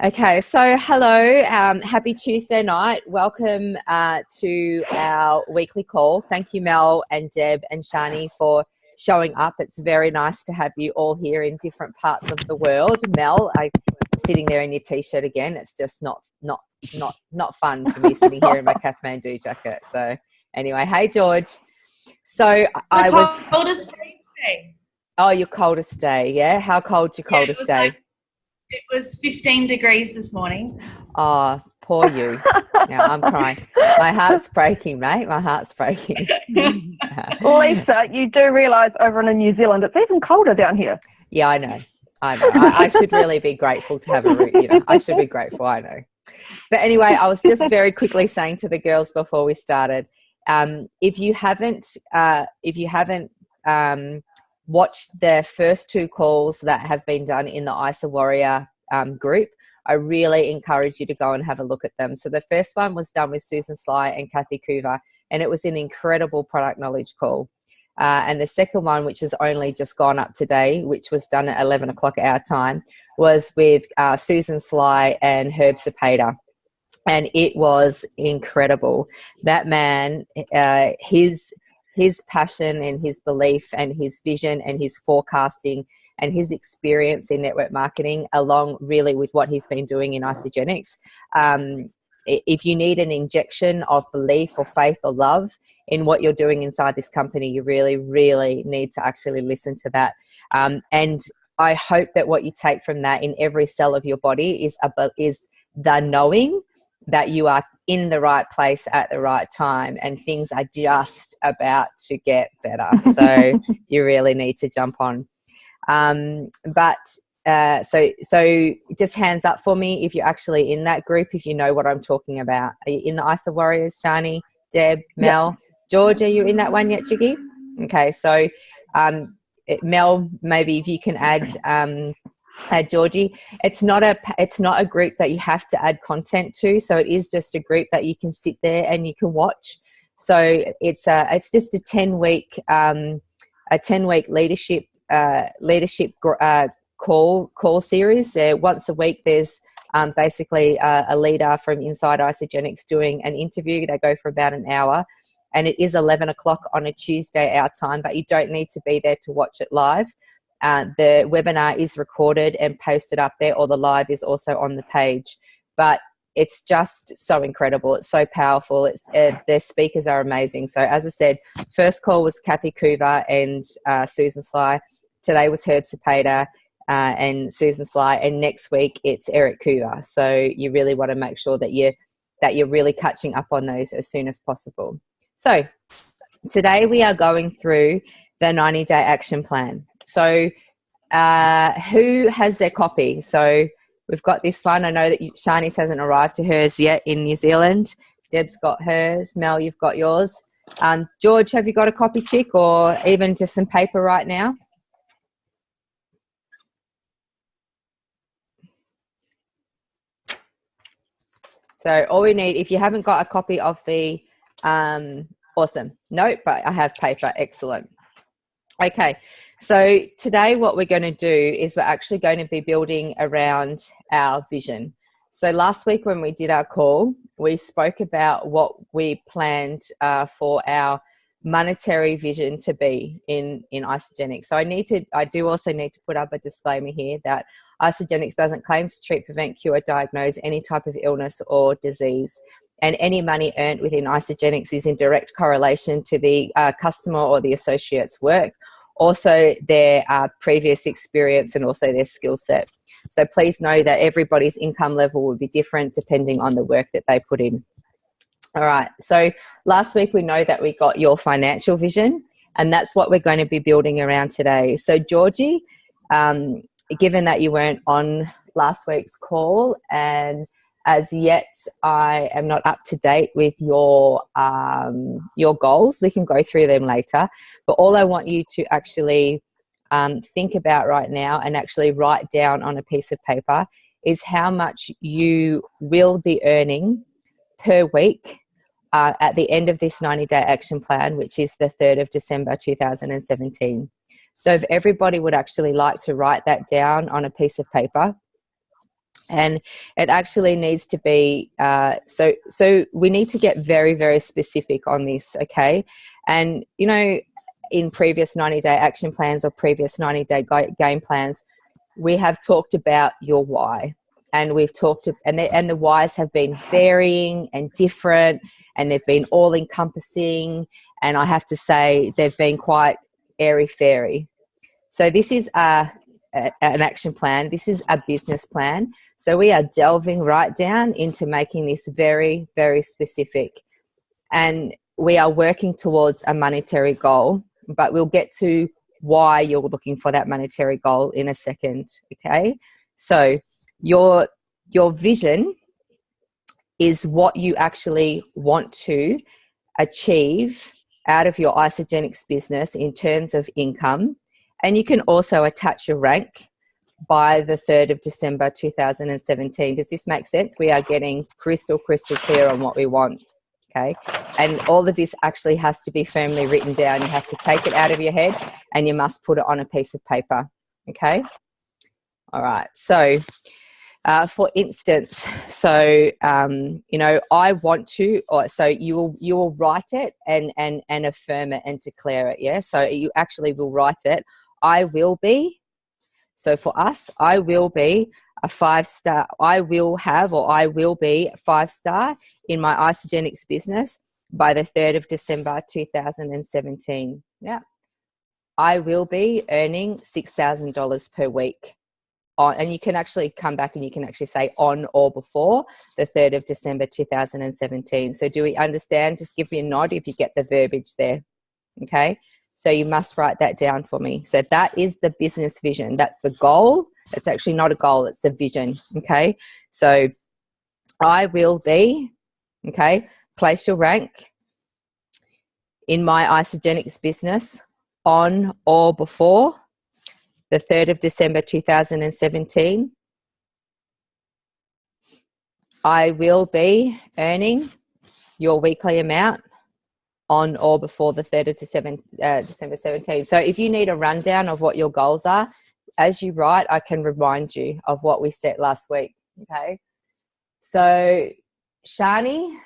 Okay, so hello, happy Tuesday night. Welcome to our weekly call. Thank you, Mel and Deb and Shani, for showing up. It's very nice to have you all here in different parts of the world. Mel, I sitting there in your t-shirt again. It's just not fun for me sitting here in my Kathmandu jacket. So anyway, hey George. So I was coldest day. Oh, your coldest day, yeah? How cold's your coldest day? It was 15 degrees this morning. Oh, poor you. Yeah, I'm crying. My heart's breaking, mate. My heart's breaking. Well, Lisa, you do realise over in New Zealand it's even colder down here. Yeah, I know. I should really be grateful to have a root. I should be grateful. I know. But anyway, I was just very quickly saying to the girls before we started, if you haven't watched the first two calls that have been done in the ISA Warrior group, I really encourage you to go and have a look at them. So the first one was done with Susan Sly and Kathy Coover, and it was an incredible product knowledge call. And the second one, which has only just gone up today, which was done at 11 o'clock our time, was with Susan Sly and Herb Cepeda. And it was incredible. That man, his passion and his belief and his vision and his forecasting and his experience in network marketing, along really with what he's been doing in Isogenics. If you need an injection of belief or faith or love in what you're doing inside this company, you really, really need to actually listen to that. And I hope that what you take from that in every cell of your body is the knowing that you are in the right place at the right time and things are just about to get better. So you really need to jump on. So just hands up for me if you're actually in that group, if you know what I'm talking about. Are you in the ISA Warriors, Shani, Deb, Mel? Yep. George, are you in that one yet, Chiggy? Okay, so Mel, maybe if you can add Georgie. It's not a group that you have to add content to, so it is just a group that you can sit there and you can watch. So it's just a 10-week leadership call series. Once a week, there's basically a leader from inside Isogenics doing an interview. They go for about an hour, and it is 11 o'clock on a Tuesday our time, but you don't need to be there to watch it live. The webinar is recorded and posted up there, or the live is also on the page. But it's just so incredible. It's so powerful. Their speakers are amazing. So as I said, first call was Kathy Coover and Susan Sly. Today was Herb Cepeda and Susan Sly, and next week it's Eric Coover. So you really want to make sure that you're really catching up on those as soon as possible. So today we are going through the 90-day action plan. So who has their copy? So we've got this one. I know that Shani's hasn't arrived to hers yet in New Zealand. Deb's got hers. Mel, you've got yours. George, have you got a copy, chick, or even just some paper right now? So all we need, if you haven't got a copy of the, awesome. Nope, but I have paper. Excellent. Okay. So today what we're going to do is we're actually going to be building around our vision. So last week when we did our call, we spoke about what we planned for our monetary vision to be in Isogenics. So I do also need to put up a disclaimer here that Isogenics doesn't claim to treat, prevent, cure, diagnose any type of illness or disease. And any money earned within Isogenics is in direct correlation to the customer or the associate's work, also their previous experience and also their skill set. So please know that everybody's income level will be different depending on the work that they put in. All right, so last week we know that we got your financial vision, and that's what we're going to be building around today. So Georgie, given that you weren't on last week's call, and as yet I am not up to date with your goals, we can go through them later. But all I want you to actually think about right now and actually write down on a piece of paper is how much you will be earning per week at the end of this 90-day action plan, which is the 3rd of December 2017. So if everybody would actually like to write that down on a piece of paper, And it actually needs to be, so we need to get very, very specific on this, okay? And, you know, in previous 90-day action plans or previous 90-day game plans, we have talked about your why. And we've talked to, and the whys have been varying and different, and they've been all encompassing. And I have to say, they've been quite airy-fairy. So this is an action plan. This is a business plan. So we are delving right down into making this very, very specific. And we are working towards a monetary goal, but we'll get to why you're looking for that monetary goal in a second, okay? So your vision is what you actually want to achieve out of your Isogenics business in terms of income. And you can also attach your rank by the 3rd of December 2017. Does this make sense? We are getting crystal clear on what we want, okay? And all of this actually has to be firmly written down. You have to take it out of your head and you must put it on a piece of paper, okay? All right, so for instance, so you know, I want to, or so you will write it and affirm it and declare it, yeah? So you actually will write it. I will be, so for us, I will be a 5-star. I will have, or I will be 5-star in my Isogenics business by the 3rd of December 2017. Yeah. I will be earning $6,000 per week. And you can actually come back and you can actually say on or before the 3rd of December 2017. So do we understand? Just give me a nod if you get the verbiage there. Okay. So you must write that down for me. So that is the business vision. That's the goal. It's actually not a goal. It's a vision. Okay. So I will be, okay, place your rank in my Isogenics business on or before the 3rd of December 2017. I will be earning your weekly amount on or before the 3rd of December 17. So if you need a rundown of what your goals are, as you write, I can remind you of what we set last week, okay? So Shani,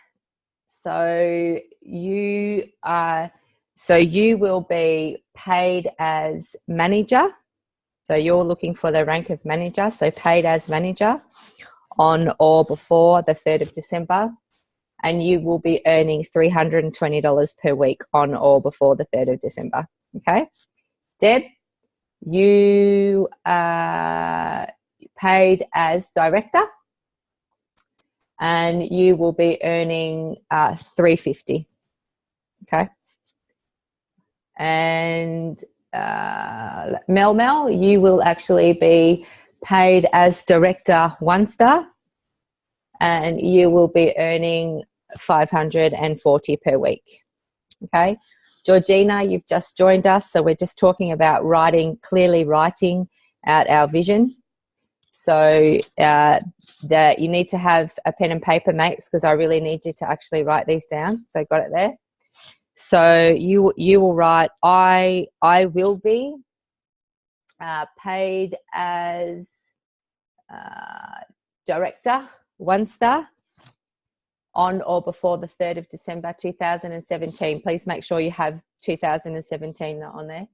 so you will be paid as manager. So you're looking for the rank of manager, so paid as manager on or before the 3rd of December. And you will be earning $320 per week on or before the 3rd of December. Okay. Deb, you are paid as director and you will be earning $350. Okay. And Mel, you will actually be paid as director 1-star and you will be earning $540 per week. Okay. Georgina, you've just joined us. So we're just talking about clearly writing out our vision. So that you need to have a pen and paper, mates, because I really need you to actually write these down. So got it there. So you will write, I will be paid as director 1-star on or before the 3rd of December 2017. Please make sure you have 2017 on there.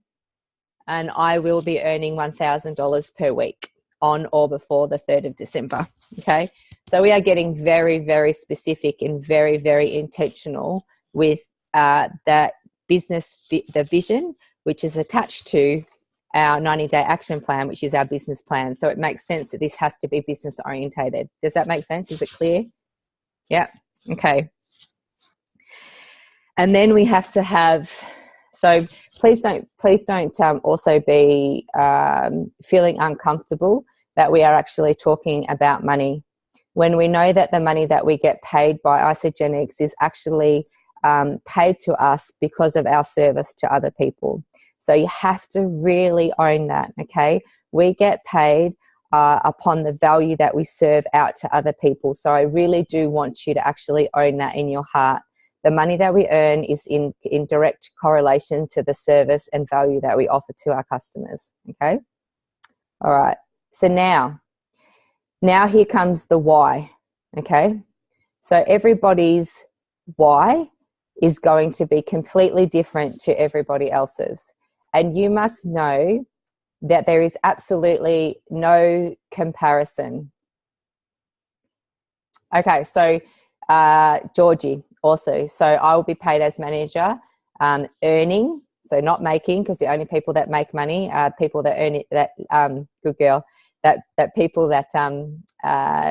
And I will be earning $1,000 per week on or before the 3rd of December. Okay. So we are getting very, very specific and very, very intentional with that business, the vision, which is attached to our 90-day action plan, which is our business plan. So it makes sense that this has to be business orientated. Does that make sense? Is it clear? Yeah. Okay. And then we have to have, so please don't also be feeling uncomfortable that we are actually talking about money when we know that the money that we get paid by Isogenics is actually paid to us because of our service to other people. So you have to really own that, okay? We get paid upon the value that we serve out to other people. So I really do want you to actually own that in your heart. The money that we earn is in direct correlation to the service and value that we offer to our customers, okay? All right. So now Now here comes the why, okay? So everybody's why is going to be completely different to everybody else's. And you must know that there is absolutely no comparison. Okay, so Georgie also. So I will be paid as manager, earning, so not making, because the only people that make money are people that earn it, that good girl, that people that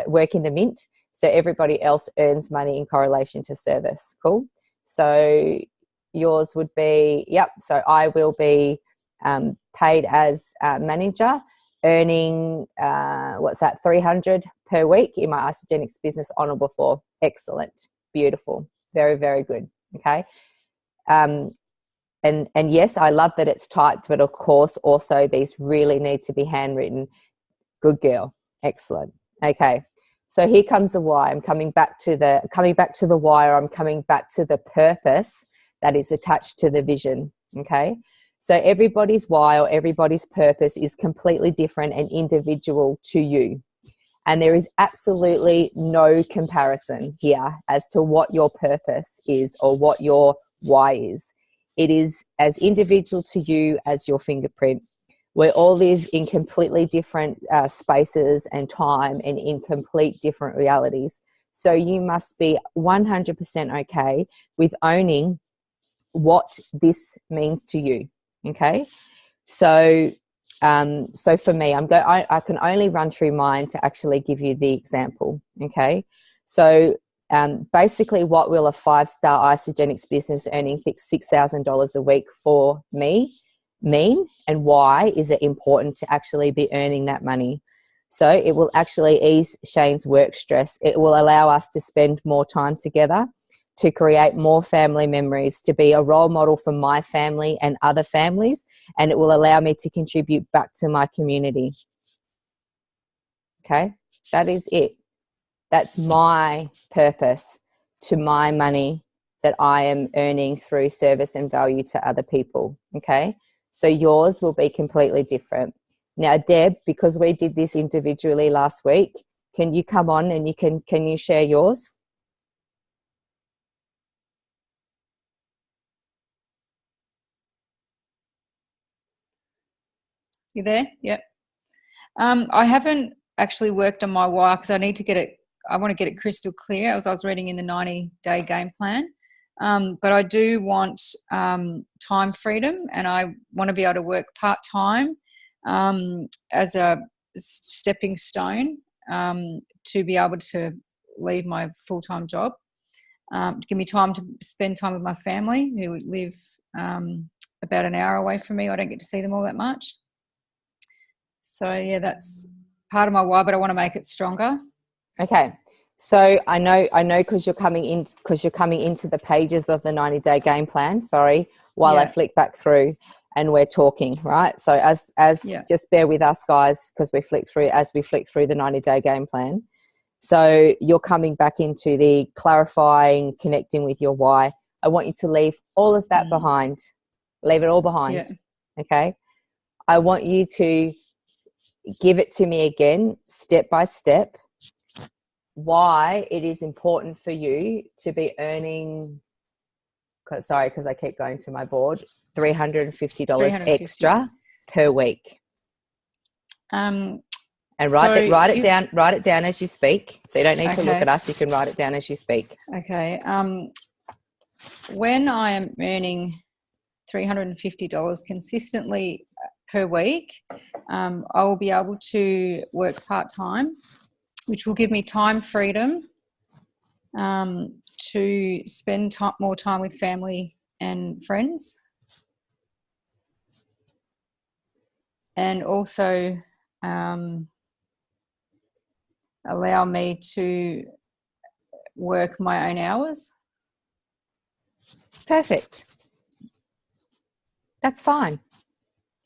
work in the mint. So everybody else earns money in correlation to service. Cool. So yours would be, yep. So I will be paid as manager, earning what's that, 300 per week in my Isogenics business on or before. Excellent. Beautiful. Very, very good. Okay. And yes, I love that it's typed, but of course also these really need to be handwritten. Good girl. Excellent. Okay. So here comes the why. I'm coming back to the why, or I'm coming back to the purpose that is attached to the vision. Okay. So everybody's why or everybody's purpose is completely different and individual to you. And there is absolutely no comparison here as to what your purpose is or what your why is. It is as individual to you as your fingerprint. We all live in completely different spaces and time and in complete different realities. So you must be 100% okay with owning what this means to you. Okay. So for me, I can only run through mine to actually give you the example. Okay. So basically what will a 5-star Isogenics business earning $6,000 a week for me mean, and why is it important to actually be earning that money? So it will actually ease Shane's work stress. It will allow us to spend more time together, to create more family memories, to be a role model for my family and other families, and it will allow me to contribute back to my community. Okay, that is it. That's my purpose to my money that I am earning through service and value to other people. Okay, so yours will be completely different. Now, Deb, because we did this individually last week, can you come on and can you share yours? You there? Yep. I haven't actually worked on my why because I need to get it. I want to get it crystal clear, as I was reading in the 90-day game plan. But I do want time freedom, and I want to be able to work part-time as a stepping stone to be able to leave my full-time job. Give me time to spend time with my family who live about an hour away from me. I don't get to see them all that much. So yeah, that's part of my why, but I want to make it stronger. Okay. So I know because you're coming into the pages of the 90-day game plan, while I flick back through and we're talking, right? So as just bear with us guys, because we flick through the 90-day game plan. So you're coming back into the clarifying, connecting with your why. I want you to leave all of that behind. Leave it all behind. Yeah. Okay. I want you to give it to me again, step by step, why it is important for you to be earning, because I keep going to my board, $350 extra per week. And write it down as you speak. So you don't need to look at us. You can write it down as you speak. Okay. When I am earning $350 consistently per week, I will be able to work part-time, which will give me time freedom to spend more time with family and friends, and also allow me to work my own hours. Perfect. That's fine.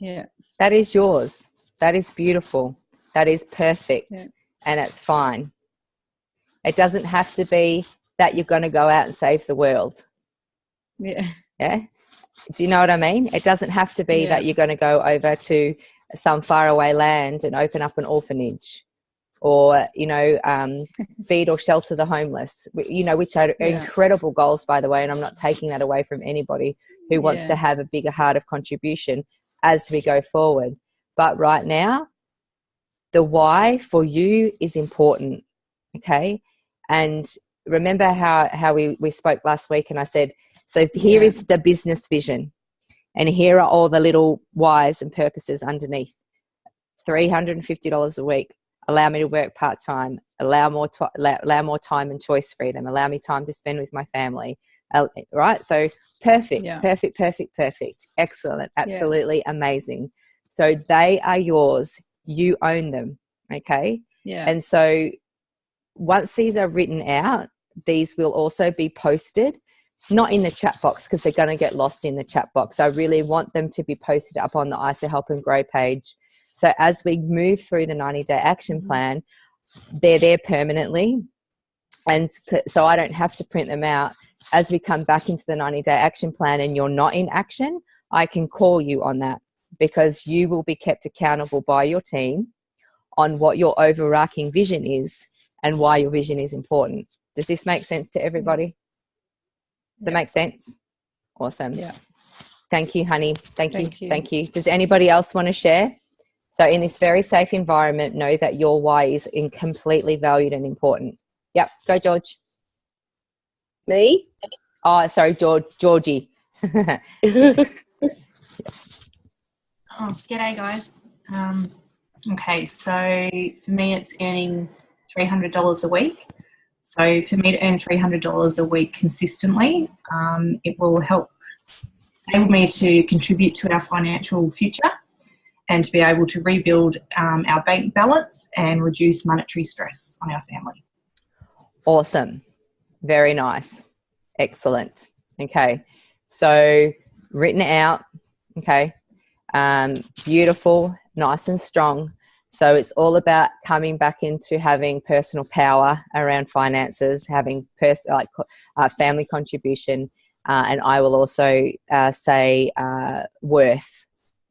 Yeah. That is yours. That is beautiful. That is perfect. Yeah. And it's fine. It doesn't have to be that you're going to go out and save the world. Yeah. Yeah. Do you know what I mean? It doesn't have to be that you're going to go over to some faraway land and open up an orphanage. or, feed or shelter the homeless, which are incredible goals, by the way. And I'm not taking that away from anybody who wants to have a bigger heart of contribution as we go forward. But right now, the why for you is important. Okay. And remember how we spoke last week, and I said, so here is the business vision, and here are all the little whys and purposes underneath. $350 a week. Allow me to work part-time, allow more time and choice freedom, allow me time to spend with my family, right? So perfect. Excellent. Absolutely amazing. So they are yours. You own them. Okay. Yeah. And so once these are written out, these will also be posted, not in the chat box because they're going to get lost in the chat box. I really want them to be posted up on the ISA Help and Grow page. So as we move through the 90-day action plan, they're there permanently. And so I don't have to print them out. As we come back into the 90-day action plan and you're not in action, I can call you on that, because you will be kept accountable by your team on what your overarching vision is and why your vision is important. Does this make sense to everybody? Does that make sense? Awesome. Yeah. Thank you, honey. Thank you. Does anybody else want to share? So in this very safe environment, know that your why is completely valued and important. Yep. Go, George. Me? Oh, sorry, Georgie. Oh, g'day, guys. Okay, so for me, it's earning $300 a week. So for me to earn $300 a week consistently, it will enable me to contribute to our financial future and to be able to rebuild our bank balance and reduce monetary stress on our family. Awesome. Very nice. Excellent. Okay. So written out. Okay. Beautiful, nice and strong. So it's all about coming back into having personal power around finances, having family contribution, and I will also say worth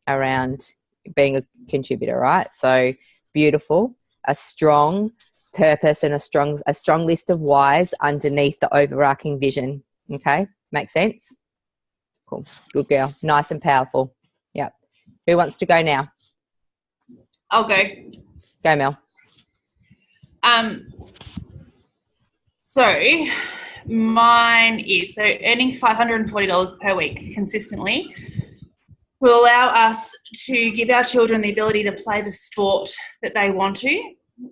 around being a contributor, right? So beautiful, a strong purpose and a strong list of whys underneath the overarching vision. Okay, makes sense? Cool, good girl, nice and powerful. Yep. Who wants to go now? I'll go. Go, Mel. So mine is, earning $540 per week consistently will allow us to give our children the ability to play the sport that they want to,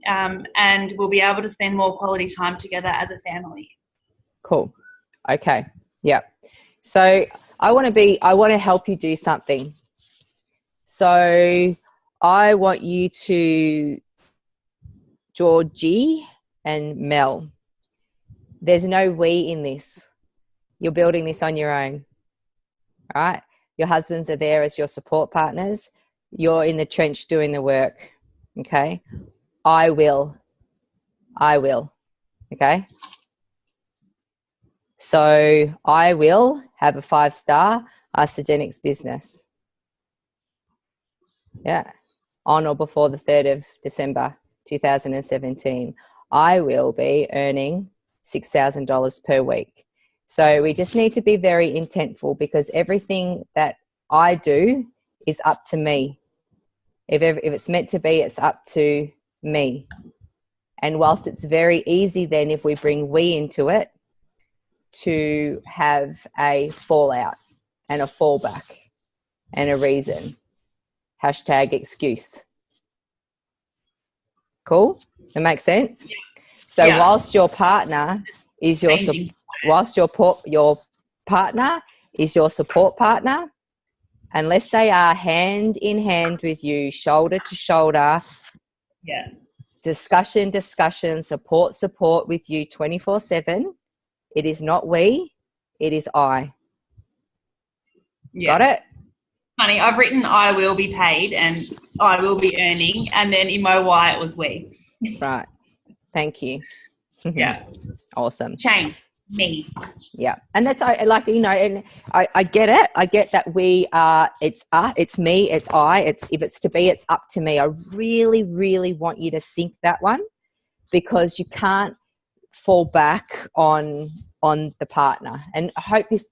and we'll be able to spend more quality time together as a family. Cool. Okay. Yep. So I want to help you do something. So I want you to, Georgie and Mel, there's no we in this. You're building this on your own, right? Your husbands are there as your support partners. You're in the trench doing the work, okay? I will, okay? So I will have a 5-star Isogenics business. Yeah, on or before the 3rd of December 2017. I will be earning $6,000 per week. So we just need to be very intentful, because everything that I do is up to me. If it's meant to be, it's up to me. And whilst it's very easy then, if we bring we into it, to have a fallout and a fallback and a reason. #excuse. Cool? That makes sense? Yeah. So Yeah. whilst your partner is your partner is your support partner, unless they are hand in hand with you, shoulder to shoulder, Yeah. discussion, support with you 24/7, it is not we, it is I. Yeah. Got it? Honey, I've written I will be paid and I will be earning, and then in my why it was we. Right. Thank you. Yeah. Awesome. Change. Me. Yeah. And that's like, you know, and I get it. I get that we are, it's me, it's I, if it's to be, it's up to me. I really, really want you to sink that one, because you can't fall back on the partner. And I hope this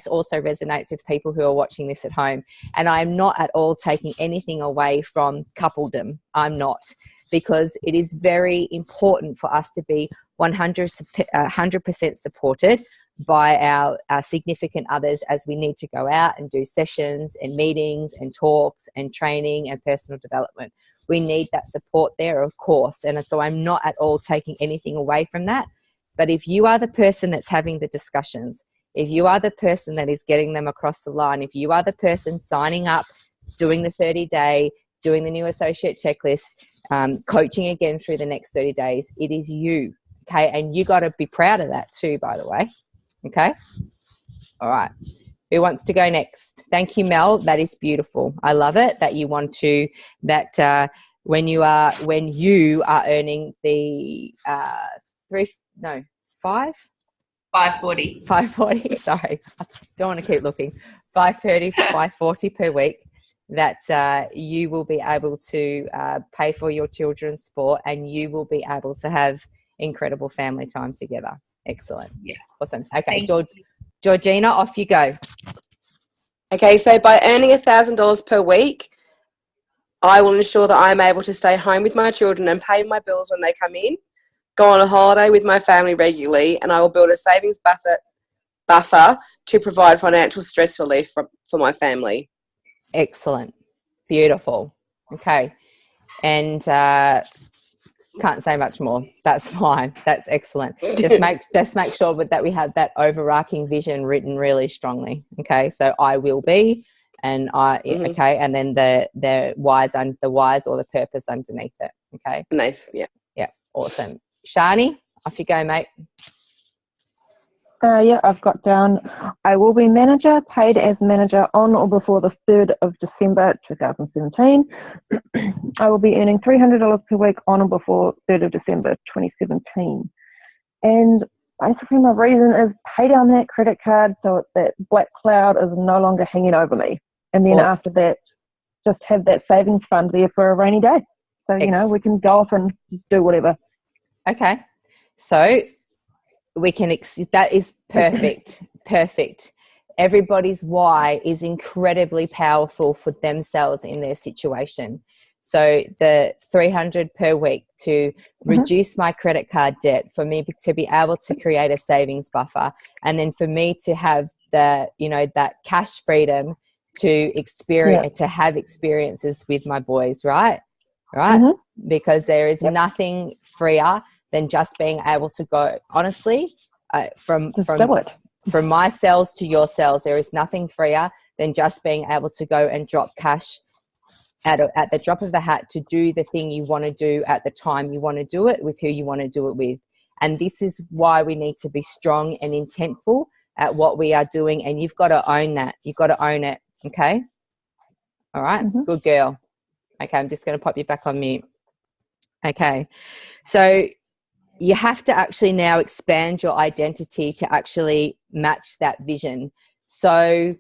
also resonates with people who are watching this at home. And I'm not at all taking anything away from coupledom. I'm not, because it is very important for us to be 100% supported by our significant others as we need to go out and do sessions and meetings and talks and training and personal development. We need that support there, of course. And so I'm not at all taking anything away from that. But if you are the person that's having the discussions, if you are the person that is getting them across the line, if you are the person signing up, doing the 30-day, doing the new associate checklist, coaching again through the next 30 days, it is you. Okay. And you got to be proud of that too, by the way. Okay. All right. Who wants to go next? Thank you, Mel. That is beautiful. I love it that you want to, when you are earning the 540. Sorry. Don't want to keep looking. 530, 540 per week. That you will be able to pay for your children's sport, and you will be able to have incredible family time together. Excellent. Yeah. Awesome. Okay, Georgina, off you go. Okay, so by earning $1,000 per week, I will ensure that I'm able to stay home with my children and pay my bills when they come in, go on a holiday with my family regularly, and I will build a savings buffer to provide financial stress relief for my family. Excellent. Beautiful. Okay. And can't say much more. That's fine. That's excellent. Just make sure that we have that overarching vision written really strongly. Okay. So I will be, and okay. And then the whys or the purpose underneath it. Okay. Nice. Yeah. Yeah. Awesome. Shani, off you go, mate. Yeah, I've got down, I will be paid as manager on or before the 3rd of December 2017. I will be earning $300 per week on or before 3rd of December 2017. And basically my reason is pay down that credit card so that black cloud is no longer hanging over me. And then after that, just have that savings fund there for a rainy day. So, you know, we can go off and do whatever. Okay. So we can, that is perfect. Perfect. Everybody's why is incredibly powerful for themselves in their situation. So the 300 per week to reduce my credit card debt, for me to be able to create a savings buffer, and then for me to have that cash freedom to experience, to have experiences with my boys, right? Because there is nothing freer than just being able to go, honestly, from my cells to your cells, there is nothing freer than just being able to go and drop cash at the drop of the hat to do the thing you want to do at the time you want to do it with who you want to do it with. And this is why we need to be strong and intentful at what we are doing, and you've got to own that. You've got to own it, okay? All right, good girl. Okay, I'm just going to pop you back on mute. Okay, so you have to actually now expand your identity to actually match that vision. So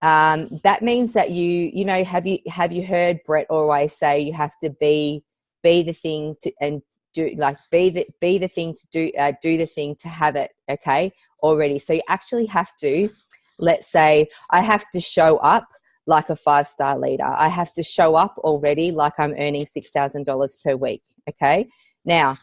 that means that you know, have you heard Brett always say you have to be the thing to, and do, like, be the thing to do the thing to have it, okay, already. So you actually have to, let's say, I have to show up like a 5-star leader. I have to show up already like I'm earning $6,000 per week, okay? Now,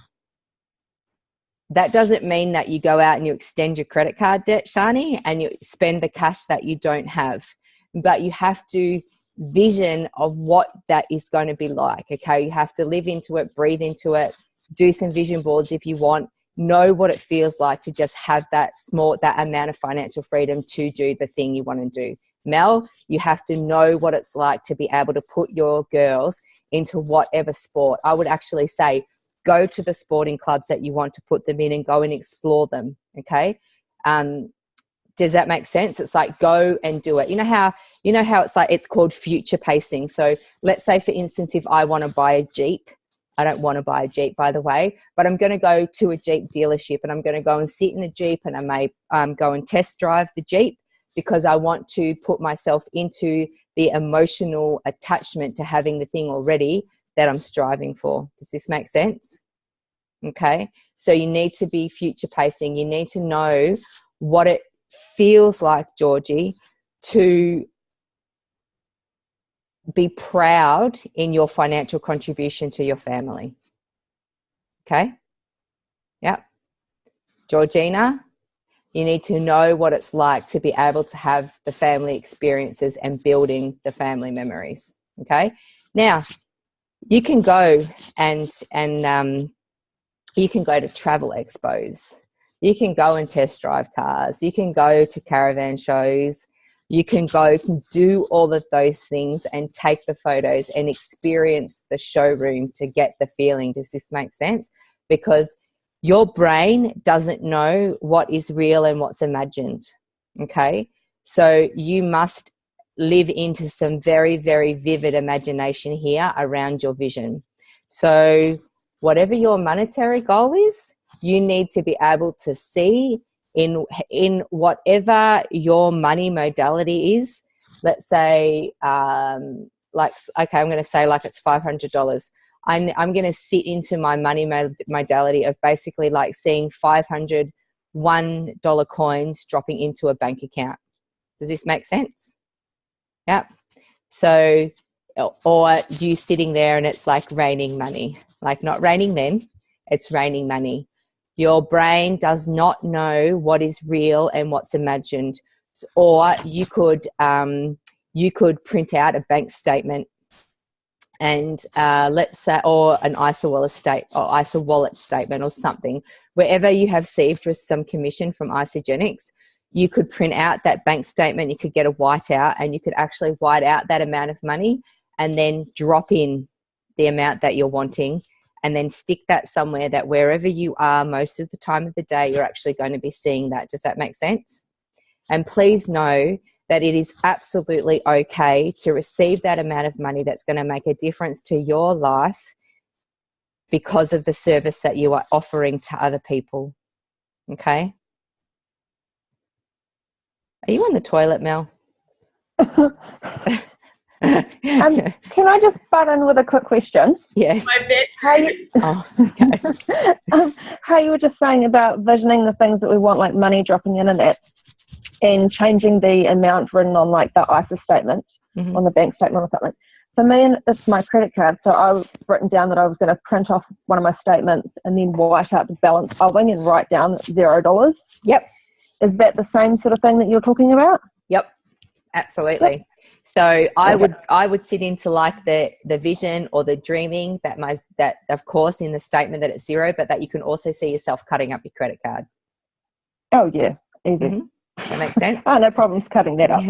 that doesn't mean that you go out and you extend your credit card debt, Shani, and you spend the cash that you don't have. But you have to vision of what that is going to be like, okay? You have to live into it, breathe into it, do some vision boards if you want, know what it feels like to just have that amount of financial freedom to do the thing you want to do. Mel, you have to know what it's like to be able to put your girls into whatever sport. I would actually say, go to the sporting clubs that you want to put them in and go and explore them, okay? Does that make sense? It's like, go and do it. You know how it's like, it's called future pacing. So let's say, for instance, if I want to buy a Jeep, I don't want to buy a Jeep, by the way, but I'm going to go to a Jeep dealership and I'm going to go and sit in a Jeep and I may go and test drive the Jeep because I want to put myself into the emotional attachment to having the thing already that I'm striving for. Does this make sense? Okay. So you need to be future pacing. You need to know what it feels like, Georgie, to be proud in your financial contribution to your family. Okay? Yep. Georgina, you need to know what it's like to be able to have the family experiences and building the family memories. Okay? Now, you can go and you can go to travel expos. You can go and test drive cars. You can go to caravan shows. You can go do all of those things and take the photos and experience the showroom to get the feeling. Does this make sense? Because your brain doesn't know what is real and what's imagined. Okay? So you must live into some very, very vivid imagination here around your vision. So whatever your monetary goal is, you need to be able to see in whatever your money modality is. Let's say, I'm going to say like it's $500. I'm going to sit into my money modality of basically like seeing $500 $1 coins dropping into a bank account. Does this make sense? Yep. So, or you sitting there and it's like raining money, like not raining men, it's raining money. Your brain does not know what is real and what's imagined. Or you could print out a bank statement and let's say, or an ISA wallet statement or something, wherever you have received with some commission from Isagenics, you could print out that bank statement. You could get a whiteout and you could actually white out that amount of money and then drop in the amount that you're wanting and then stick that somewhere that wherever you are most of the time of the day, you're actually going to be seeing that. Does that make sense? And please know that it is absolutely okay to receive that amount of money that's going to make a difference to your life because of the service that you are offering to other people. Okay? Are you on the toilet, Mel? Can I just butt in with a quick question? Yes. How you were just saying about visioning the things that we want, like money dropping in and that, and changing the amount written on like the ISA statement, on the bank statement or something. For me, it's my credit card. So I've written down that I was going to print off one of my statements and then white out the balance owing and write down $0. Yep. Is that the same sort of thing that you're talking about? Yep. Absolutely. Yep. So I would sit into like the vision or the dreaming that of course in the statement that it's $0, but that you can also see yourself cutting up your credit card. Oh yeah, easy. That makes sense. Oh, no problems cutting that up.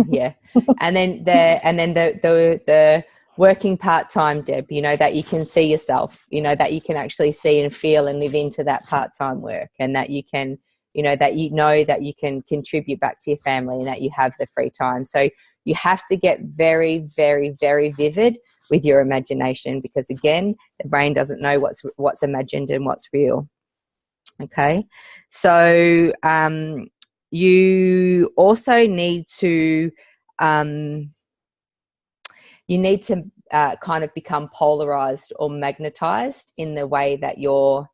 Yeah. And then the working part-time, Deb, that you can see yourself, that you can actually see and feel and live into that part-time work, and that you can, that you can contribute back to your family and that you have the free time. So you have to get very, very, very vivid with your imagination because, again, the brain doesn't know what's imagined and what's real. Okay. So you also need to kind of become polarized or magnetized in the way that your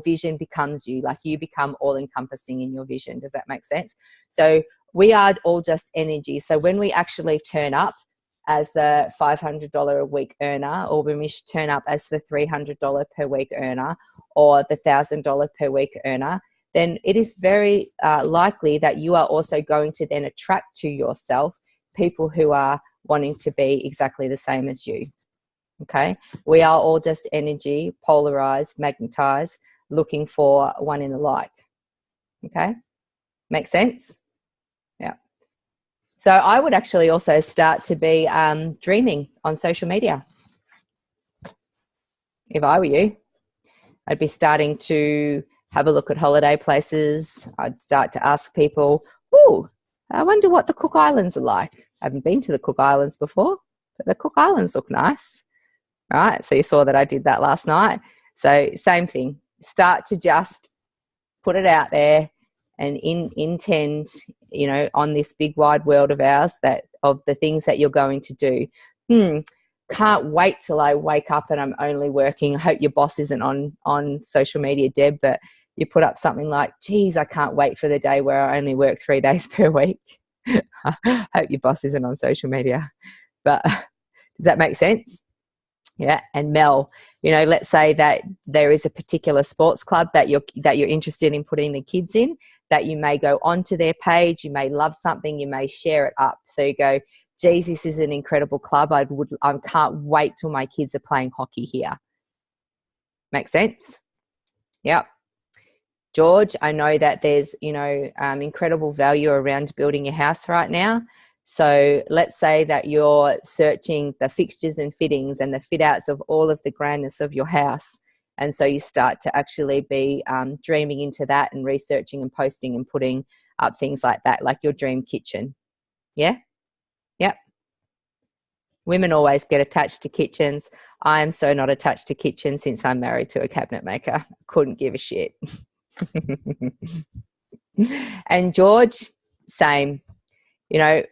vision becomes you, like you become all encompassing in your vision. Does that make sense? So we are all just energy. So when we actually turn up as the $500 a week earner, or when we turn up as the $300 per week earner, or the $1,000 per week earner, then it is very likely that you are also going to then attract to yourself people who are wanting to be exactly the same as you. Okay? We are all just energy, polarized, magnetized, looking for one in the like. Okay? Make sense? Yeah. So I would actually also start to be dreaming on social media. If I were you, I'd be starting to have a look at holiday places. I'd start to ask people, I wonder what the Cook Islands are like. I haven't been to the Cook Islands before, but the Cook Islands look nice. right? So you saw that I did that last night. So same thing. Start to just put it out there and intend, you know, on this big wide world of ours, that of the things that you're going to do. Can't wait till I wake up and I'm only working. I hope your boss isn't on social media, Deb, but you put up something like, geez, I can't wait for the day where I only work 3 days per week. I hope your boss isn't on social media. But does that make sense? Yeah. And Mel, you know, let's say that there is a particular sports club that you're interested in putting the kids in, that you may go onto their page, you may love something, you may share it up. So you go, geez, this is an incredible club. I can't wait till my kids are playing hockey here. Make sense? Yep. George, I know that there's, you know, incredible value around building your house right now. So let's say that you're searching the fixtures and fittings and the fit outs of all of the grandness of your house. And so you start to actually be dreaming into that and researching and posting and putting up things like that, like your dream kitchen. Yeah? Yep. Women always get attached to kitchens. I am so not attached to kitchens since I'm married to a cabinet maker. Couldn't give a shit. And George, same. You know,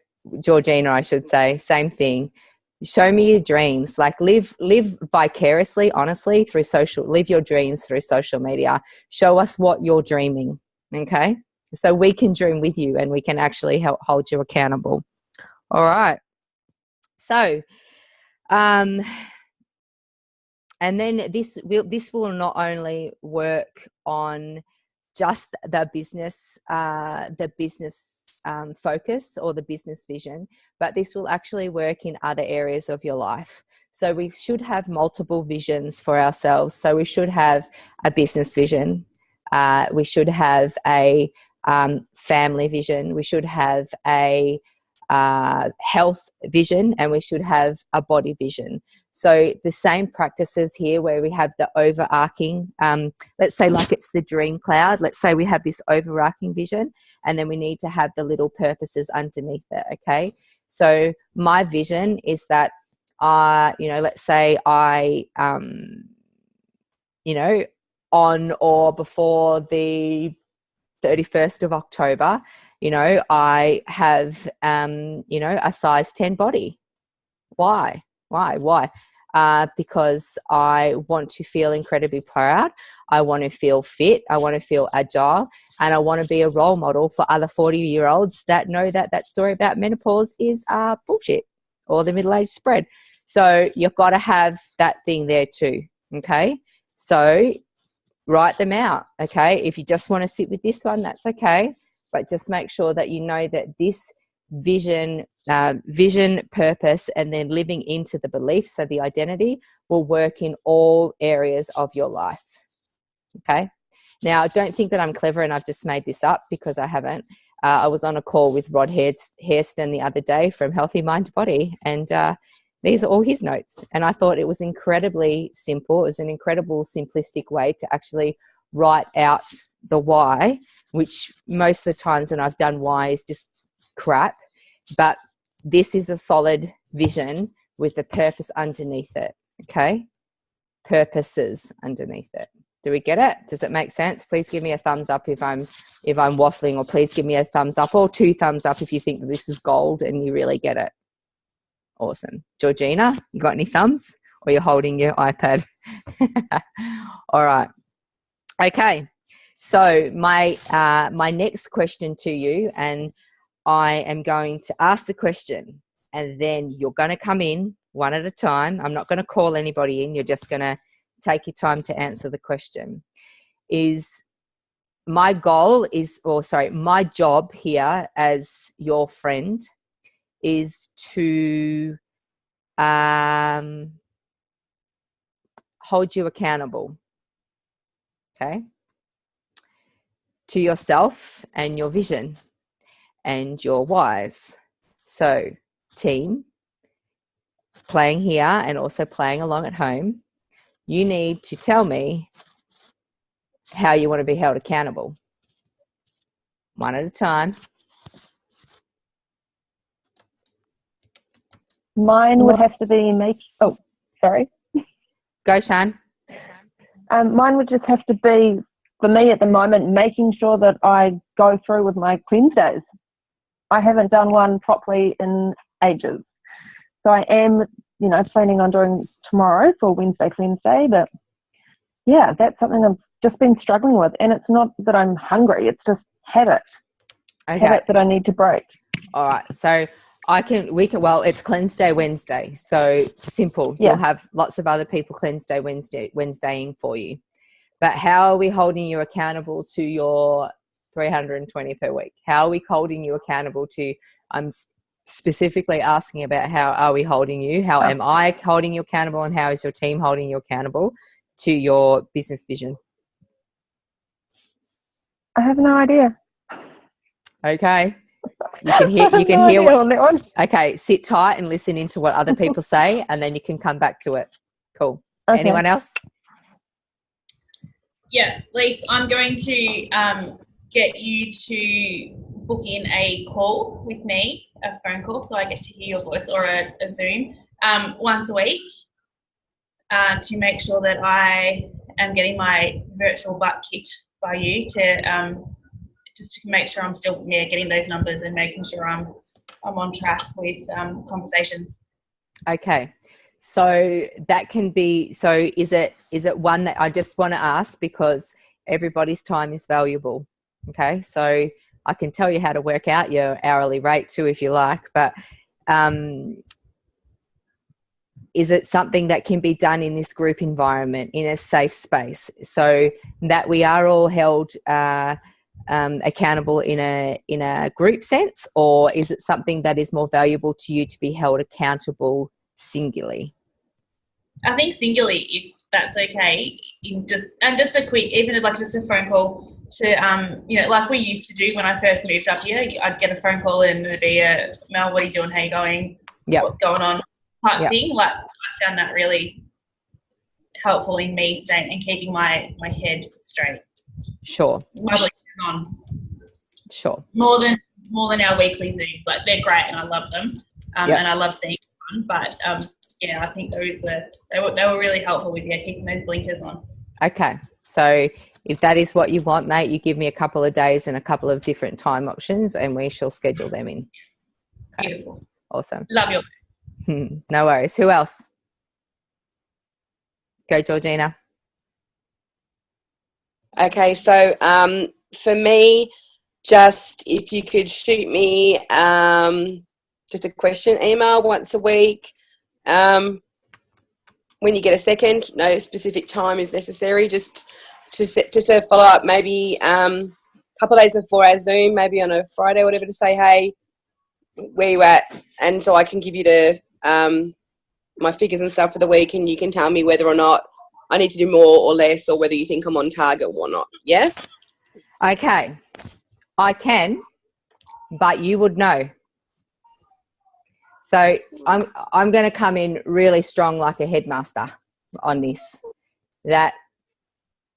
Georgina, I should say, same thing. Show me your dreams. Like live vicariously, honestly, through live your dreams through social media. Show us what you're dreaming. Okay. So we can dream with you and we can actually hold you accountable. All right. So, and then this will not only work on just the business focus or the business vision, but this will actually work in other areas of your life. So we should have multiple visions for ourselves. So we should have a business vision. We should have a family vision. We should have a health vision, and we should have a body vision. So the same practices here where we have the overarching, let's say like it's the dream cloud. Let's say we have this overarching vision, and then we need to have the little purposes underneath it, okay? So my vision is that, let's say I, on or before the 31st of October, I have, a size 10 body. Why? Because I want to feel incredibly proud. I want to feel fit. I want to feel agile. And I want to be a role model for other 40-year-olds that know that story about menopause is bullshit or the middle-aged spread. So you've got to have that thing there too, okay? So write them out, okay? If you just want to sit with this one, that's okay. But just make sure that you know that this vision, purpose, and then living into the beliefs, so the identity, will work in all areas of your life. Okay. Now, don't think that I'm clever and I've just made this up, because I haven't. I was on a call with Rod Hairston the other day from Healthy Mind Body, and these are all his notes. And I thought it was incredibly simple. It was an incredible simplistic way to actually write out the why, which most of the times when I've done why is just crap. But this is a solid vision with a purpose underneath it. Okay. Purposes underneath it. Do we get it? Does it make sense? Please give me a thumbs up if I'm waffling, or please give me a thumbs up or 2 thumbs up if you think that this is gold and you really get it. Awesome. Georgina, you got any thumbs, or you're holding your iPad? All right. Okay. So my next question to you, and I am going to ask the question, and then you're going to come in one at a time. I'm not going to call anybody in. You're just going to take your time to answer the question. My job here as your friend is to hold you accountable, okay, to yourself and your vision and your whys. So, team, playing here and also playing along at home, you need to tell me how you want to be held accountable. One at a time. Mine would have to be sorry. Go, Shan. Mine would just have to be, for me at the moment, making sure that I go through with my cleanse days. I haven't done one properly in ages. So I am, planning on doing tomorrow for Wednesday cleanse day. But yeah, that's something I've just been struggling with. And it's not that I'm hungry, it's just habit. Okay. Habit that I need to break. All right. So well, it's cleanse day Wednesday. So simple. Yeah. You'll have lots of other people cleanse day Wednesdaying for you. But how are we holding you accountable to your 320 per week? How are we holding you accountable to, I'm specifically asking about how are we holding you? How am I holding you accountable, and how is your team holding you accountable to your business vision? I have no idea. Okay. You can hear what, on that one. Okay, sit tight and listen into what other people say, and then you can come back to it. Cool. Okay. Anyone else? Yeah, Lise, I'm going to get you to book in a call with me, a phone call, so I get to hear your voice, or a Zoom, once a week, to make sure that I am getting my virtual butt kicked by you, to just to make sure I'm still getting those numbers and making sure I'm on track with conversations. Okay. So that can be, so is it one that I just want to ask, because everybody's time is valuable. Okay. So I can tell you how to work out your hourly rate too, if you like, but is it something that can be done in this group environment, in a safe space, so that we are all held accountable in a group sense, or is it something that is more valuable to you to be held accountable singularly? I think singularly, if that's okay. Just a quick, even like just a phone call to like we used to do when I first moved up here. I'd get a phone call and it'd be a Mel, what are you doing? How you going? Yep. What's going on? Type Yep. thing. Like I found that really helpful in me staying and keeping my head straight. Sure. My voice is on. Sure. More than our weekly Zooms. Like they're great and I love them. Yep. And I love seeing them. But I think those were really helpful with keeping those blinkers on. Okay. So if that is what you want, mate, you give me a couple of days and a couple of different time options and we shall schedule them in. Okay. Beautiful. Awesome. Love your. No worries. Who else? Go, Georgina. Okay, so for me, just if you could shoot me just a question email once a week. When you get a second, no specific time is necessary. Just to follow up, maybe a couple of days before our Zoom, maybe on a Friday or whatever, to say, hey, where you at? And so I can give you the my figures and stuff for the week, and you can tell me whether or not I need to do more or less, or whether you think I'm on target or not. Yeah? Okay. I can, but you would know. So I'm going to come in really strong like a headmaster on this, that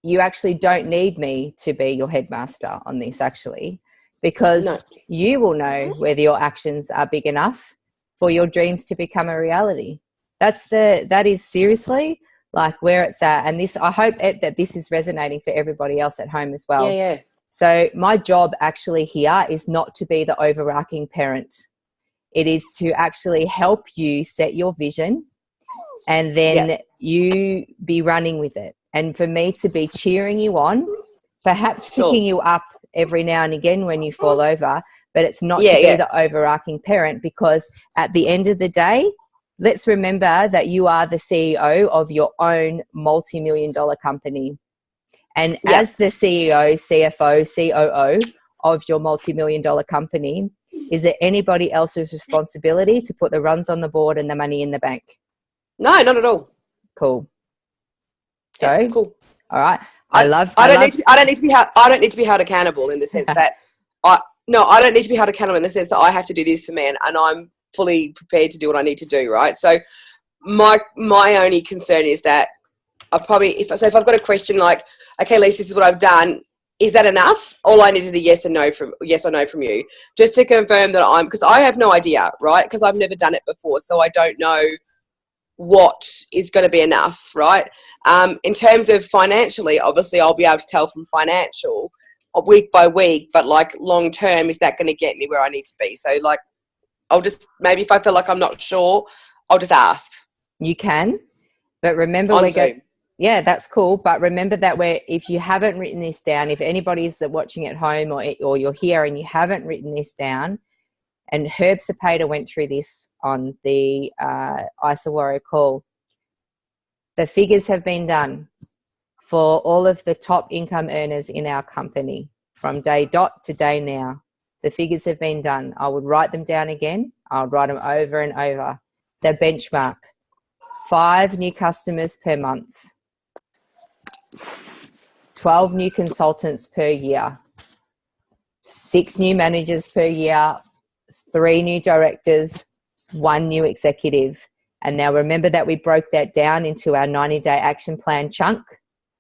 you actually don't need me to be your headmaster on this, actually, because you will know whether your actions are big enough for your dreams to become a reality. That is seriously like where it's at. And this, I hope that this is resonating for everybody else at home as well. Yeah. So my job actually here is not to be the overarching parent. It is to actually help you set your vision and then you be running with it. And for me to be cheering you on, perhaps picking you up every now and again when you fall over, but it's not to be the overarching parent, because at the end of the day, let's remember that you are the CEO of your own multi-million-dollar company. And as the CEO, CFO, COO of your multi-million-dollar company, is it anybody else's responsibility to put the runs on the board and the money in the bank? No, not at all. Cool. So, cool. All right. I don't need to be held accountable in the sense that I don't need to be held accountable in the sense that I have to do this for me, and I'm fully prepared to do what I need to do, right? So my only concern is that if I've got a question like, okay, Lisa, this is what I've done, is that enough? All I need is a yes or no from you, just to confirm that because I have no idea, right? Because I've never done it before, so I don't know what is going to be enough, right? In terms of financially, obviously I'll be able to tell from financial week by week, but like long term, is that going to get me where I need to be? So like, I'll just, maybe if I feel like I'm not sure, I'll just ask. You can, but remember On we're Zoom. yeah, that's cool. But remember that if you haven't written this down, if anybody's that watching at home or you're here and you haven't written this down, and Herb Cepeda went through this on the ISA Warrior call, the figures have been done for all of the top income earners in our company from day dot to day now. The figures have been done. I would write them down again. I'll write them over and over. The benchmark, 5 new customers per month, 12 new consultants per year, 6 new managers per year, 3 new directors, 1 new executive. And now remember that we broke that down into our 90-day action plan chunk.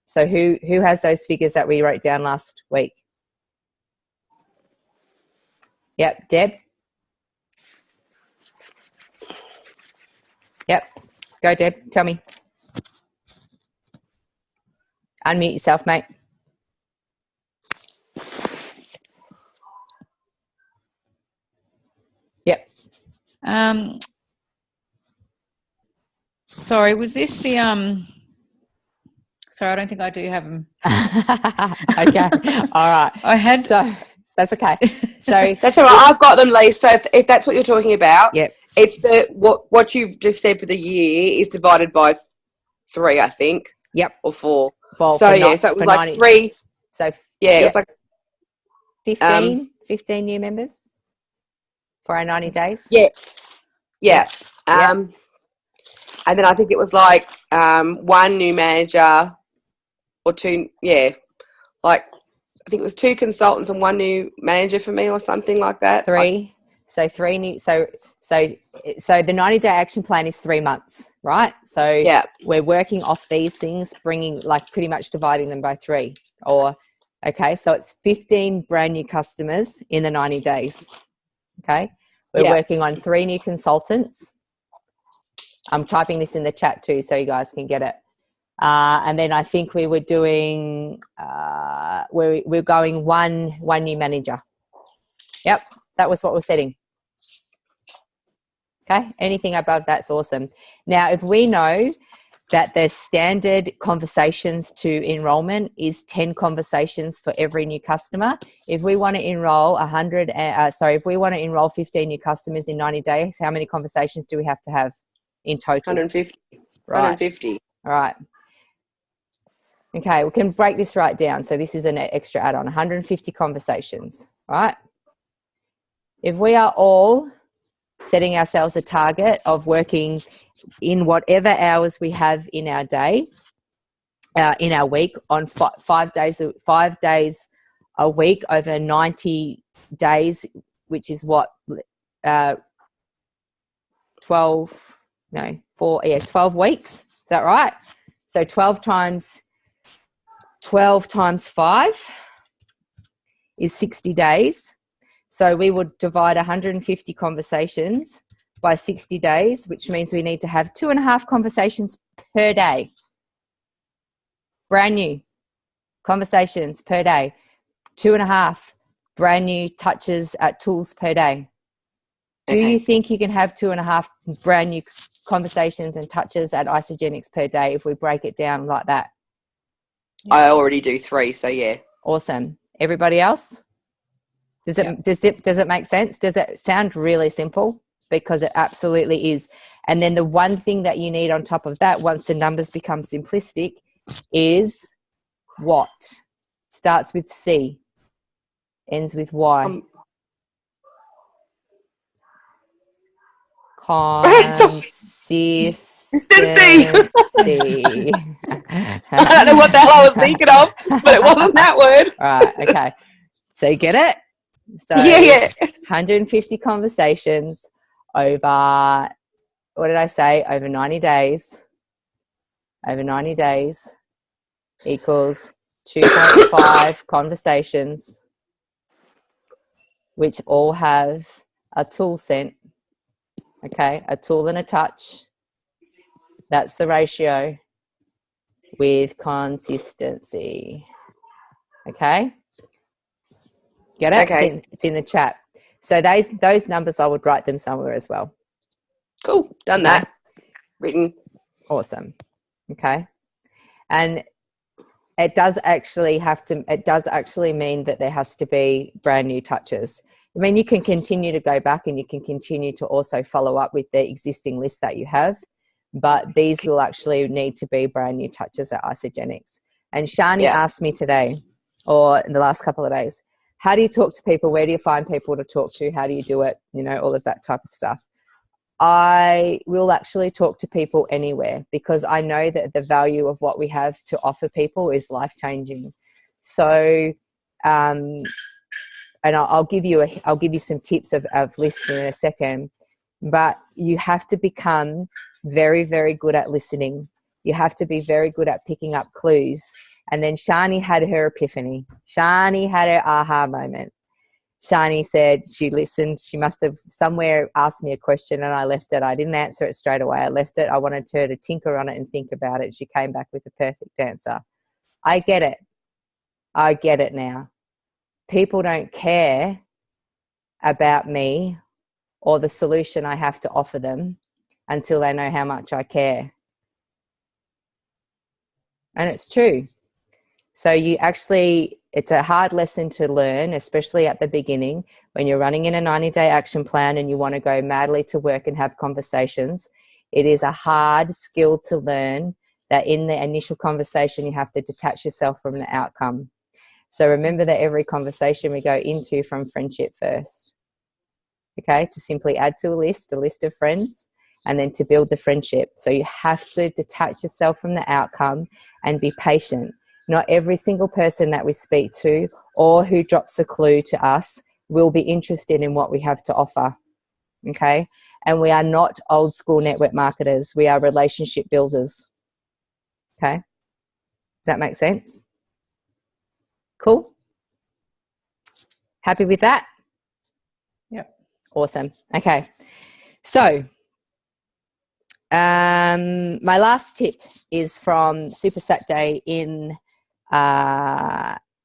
So who has those figures that we wrote down last week? Yep, Deb. Yep. Go, Deb. Tell me. Unmute yourself, mate. Yep. Sorry, was this the sorry, I don't think I do have them. Okay. All right. I had So that's okay. So That's all right. I've got them, Lee. So if that's what you're talking about, yep. It's what you've just said for the year is divided by 3, I think. Yep. Or 4. Well, So yeah, so it was like 90, 3. So yeah, it was like 15 new members for our 90 days. Yeah. Yep. And then I think it was like 1 new manager or 2. Yeah, like I think it was 2 consultants and 1 new manager for me or something like that. 3. So 3 new. So the 90-day action plan is 3 months, right? So yeah, we're working off these things, bringing like pretty much dividing them by 3. Or okay, so it's 15 brand new customers in the 90 days. Okay, we're working on 3 new consultants. I'm typing this in the chat too, so you guys can get it. And then I think we were doing we're going one new manager. Yep, that was what we're setting. Okay, anything above that's awesome. Now, if we know that the standard conversations to enrollment is 10 conversations for every new customer, if we want to enroll if we want to enroll 15 new customers in 90 days, how many conversations do we have to have in total? 150. Right. 150. All right. Okay, we can break this right down. So this is an extra add-on, 150 conversations, right? If we are all setting ourselves a target of working in whatever hours we have in our day, in our week, on 5 days a week over 90 days, which is what, 12 weeks. Is that right? So 12 times 5 is 60 days. So we would divide 150 conversations by 60 days, which means we need to have 2.5 conversations per day. Brand new conversations per day. 2.5 brand new touches at tools per day. Do you think you can have 2.5 brand new conversations and touches at Isogenics per day if we break it down like that? I already do 3, so yeah. Awesome. Everybody else? Does it make sense? Does it sound really simple? Because it absolutely is. And then the one thing that you need on top of that, once the numbers become simplistic, is what? Starts with C, ends with Y. Consistency. I don't know what the hell I was thinking of, but it wasn't that word. Right, okay. So you get it? So yeah. 150 conversations over, what did I say? Over 90 days. Over 90 days equals 2.5 conversations, which all have a tool sent. Okay, a tool and a touch That's the ratio with consistency. Okay? Get it? Okay. It's in the chat. So those numbers, I would write them somewhere as well. Cool. Done that. Written. Awesome. Okay. And it does actually mean that there has to be brand new touches. I mean, you can continue to go back and you can continue to also follow up with the existing list that you have, but these will actually need to be brand new touches at Isogenics. And Shani asked me today, or in the last couple of days, how do you talk to people? Where do you find people to talk to? How do you do it? You know, all of that type of stuff. I will actually talk to people anywhere, because I know that the value of what we have to offer people is life-changing. So, and I'll give you some tips of listening in a second, but you have to become very, very good at listening. You have to be very good at picking up clues. And then Shani had her epiphany. Shani had her aha moment. Shani said she listened. She must have somewhere asked me a question and I left it. I didn't answer it straight away. I left it. I wanted her to tinker on it and think about it. She came back with the perfect answer. I get it. I get it now. People don't care about me or the solution I have to offer them until they know how much I care. And it's true. So it's a hard lesson to learn, especially at the beginning when you're running in a 90-day action plan and you want to go madly to work and have conversations. It is a hard skill to learn that in the initial conversation, you have to detach yourself from the outcome. So remember that every conversation we go into from friendship first. Okay, to simply add to a list of friends, and then to build the friendship. So you have to detach yourself from the outcome and be patient. Not every single person that we speak to or who drops a clue to us will be interested in what we have to offer. Okay, and we are not old school network marketers. We are relationship builders. Okay, does that make sense? Cool. Happy with that? Yep. Awesome. Okay. So my last tip is from Super Sat Day in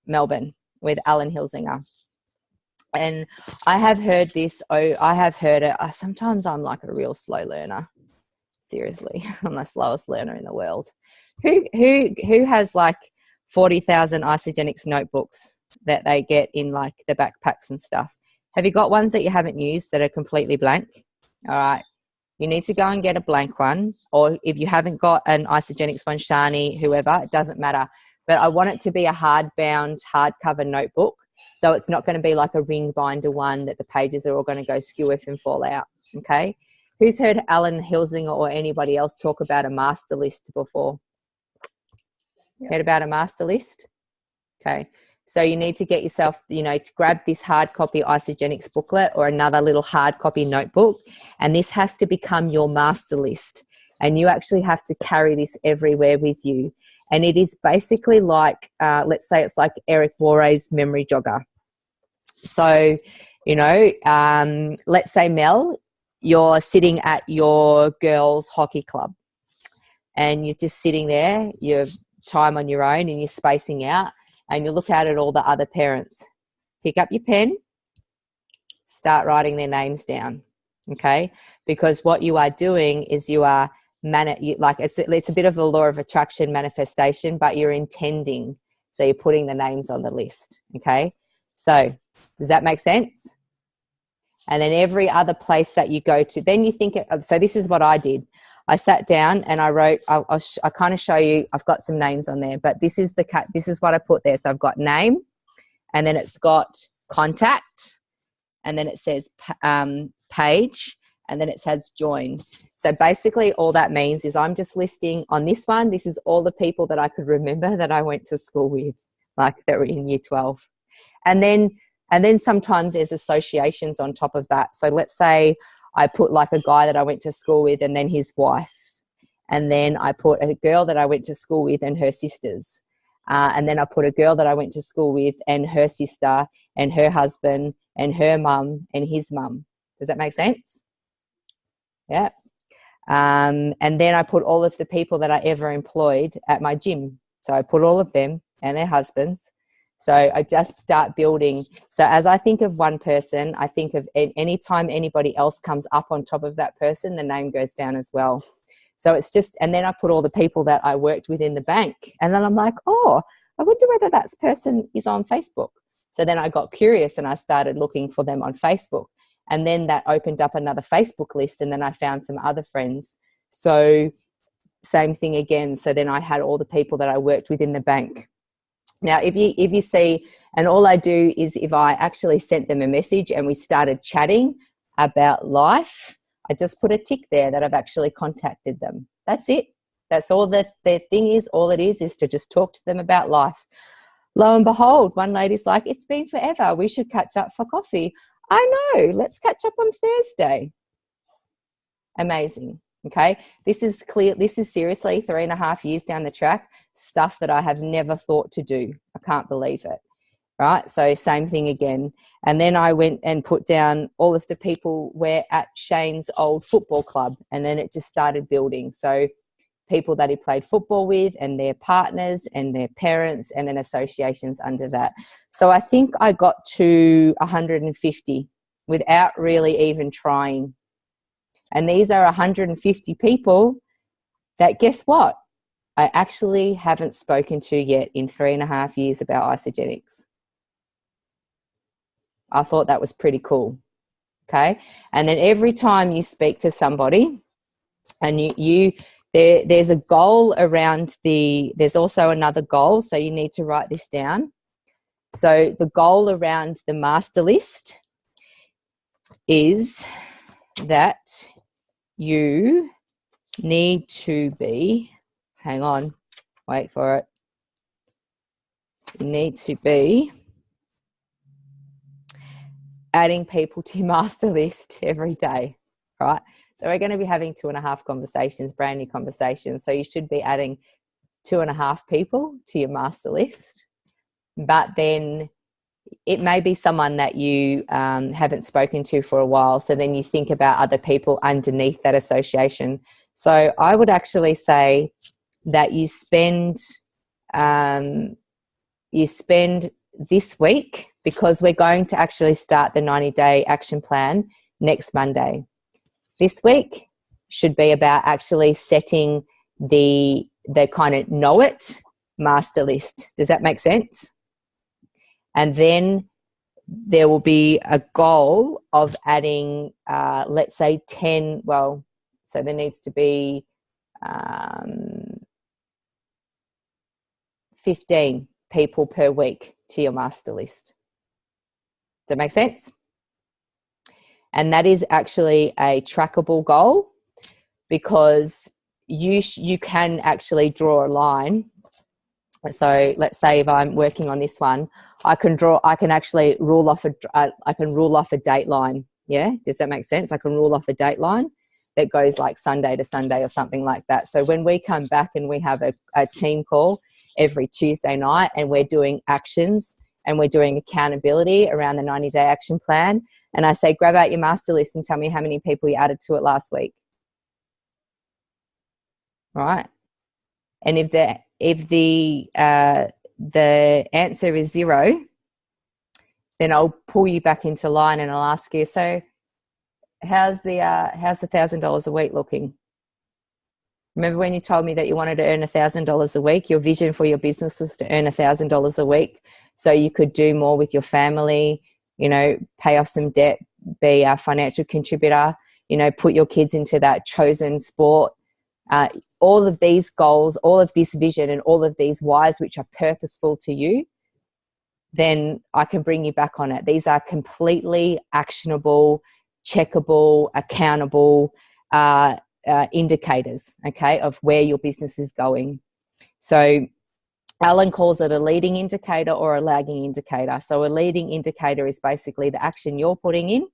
Melbourne with Alan Hilsinger. And I have heard this. I have heard it. Sometimes I'm like a real slow learner. Seriously, I'm the slowest learner in the world. Who has like 40,000 Isogenics notebooks that they get in like the backpacks and stuff? Have you got ones that you haven't used that are completely blank? All right. You need to go and get a blank one. Or if you haven't got an Isogenics one, Shani, whoever, it doesn't matter. But I want it to be a hardbound, hardcover notebook. So it's not going to be like a ring binder one that the pages are all going to go skew if and fall out. Okay. Who's heard Alan Hilsinger or anybody else talk about a master list before? Yep. Heard about a master list? Okay. So you need to get yourself, to grab this hard copy Isogenics booklet or another little hard copy notebook. And this has to become your master list. And you actually have to carry this everywhere with you. And it is basically like, let's say it's like Eric Warre's memory jogger. So, let's say, Mel, you're sitting at your girls' hockey club and you're just sitting there, you're time on your own and you're spacing out and you look out at all the other parents. Pick up your pen, start writing their names down, okay? Because what you are doing is you are it's a bit of a law of attraction manifestation, but you're intending. So you're putting the names on the list, okay? So does that make sense? And then every other place that you go to, then you think, so this is what I did. I sat down and I wrote, I'll kind of show you, I've got some names on there, but this is what I put there. So I've got name, and then it's got contact, and then it says page, and then it says join. So basically all that means is I'm just listing on this one, this is all the people that I could remember that I went to school with, like that were in year 12. And then sometimes there's associations on top of that. So let's say I put like a guy that I went to school with and then his wife. And then I put a girl that I went to school with and her sisters. And then I put a girl that I went to school with and her sister and her husband and her mum and his mum. Does that make sense? Yeah. And then I put all of the people that I ever employed at my gym. So I put all of them and their husbands. So I just start building. So as I think of one person, I think of any time anybody else comes up on top of that person, the name goes down as well. So it's just, and then I put all the people that I worked with in the bank. And then I'm like, oh, I wonder whether that person is on Facebook. So then I got curious and I started looking for them on Facebook. And then that opened up another Facebook list. And then I found some other friends. So same thing again. So then I had all the people that I worked with in the bank. Now, if you see, and all I do is if I actually sent them a message and we started chatting about life, I just put a tick there that I've actually contacted them. That's it. That's all that their thing is. All it is to just talk to them about life. Lo and behold, one lady's like, it's been forever. We should catch up for coffee. I know. Let's catch up on Thursday. Amazing. Okay. This is clear. This is seriously 3.5 years down the track, stuff that I have never thought to do. I can't believe it. Right. So same thing again. And then I went and put down all of the people were at Shane's old football club. And then it just started building. So people that he played football with and their partners and their parents and then associations under that. So I think I got to 150 without really even trying. And these are 150 people that, guess what? I actually haven't spoken to yet in 3.5 years about Isogenics. I thought that was pretty cool. Okay. And then every time you speak to somebody and there's a goal around there's also another goal. So you need to write this down. So the goal around the master list is that you need to be, hang on, wait for it. You need to be adding people to your master list every day, right? So we're going to be having 2.5 conversations, brand new conversations. So you should be adding 2.5 people to your master list. But then it may be someone that you haven't spoken to for a while. So then you think about other people underneath that association. So I would actually say that you spend this week, because we're going to actually start the 90-day action plan next Monday. This week should be about actually setting the kind of know it master list. Does that make sense? And then there will be a goal of adding, let's say 10, well, so there needs to be 15 people per week to your master list. Does that make sense? And that is actually a trackable goal, because you can actually draw a line. So let's say if I'm working on this one, I can actually rule off a date line. Yeah. Does that make sense? I can rule off a date line that goes like Sunday to Sunday or something like that. So when we come back and we have a team call every Tuesday night and we're doing actions and we're doing accountability around the 90-day action plan, and I say, grab out your master list and tell me how many people you added to it last week. Right. And if the answer is 0, then I'll pull you back into line and I'll ask you, so how's the $1,000 a week looking? Remember when you told me that you wanted to earn $1,000 a week? Your vision for your business was to earn $1,000 a week so you could do more with your family, pay off some debt, be a financial contributor, put your kids into that chosen sport. All of these goals, all of this vision and all of these whys which are purposeful to you, then I can bring you back on it. These are completely actionable, checkable, accountable indicators, okay, of where your business is going. So Alan calls it a leading indicator or a lagging indicator. So a leading indicator is basically the action you're putting in.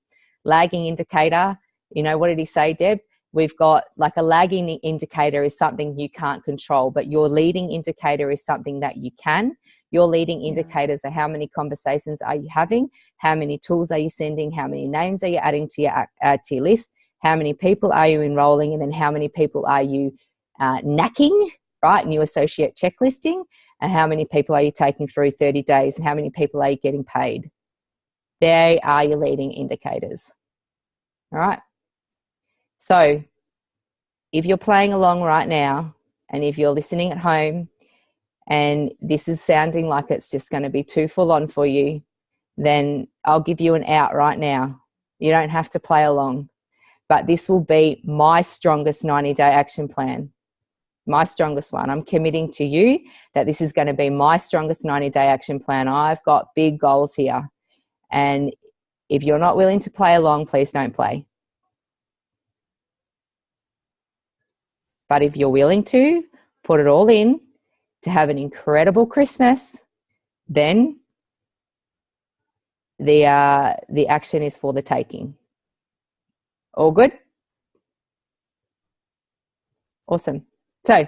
Lagging indicator, what did he say, Deb? We've got like a lagging indicator is something you can't control, but your leading indicator is something that you can. Your leading indicators are how many conversations are you having, how many tools are you sending, how many names are you adding to your list, how many people are you enrolling, and then how many people are you knacking, right? New associate checklisting, and how many people are you taking through 30 days, and how many people are you getting paid? They are your leading indicators. All right. So if you're playing along right now, and if you're listening at home and this is sounding like it's just going to be too full on for you, then I'll give you an out right now. You don't have to play along, but this will be my strongest 90-day action plan. My strongest one. I'm committing to you that this is going to be my strongest 90-day action plan. I've got big goals here. And if you're not willing to play along, please don't play. But if you're willing to put it all in to have an incredible Christmas, then the action is for the taking. All good? Awesome. So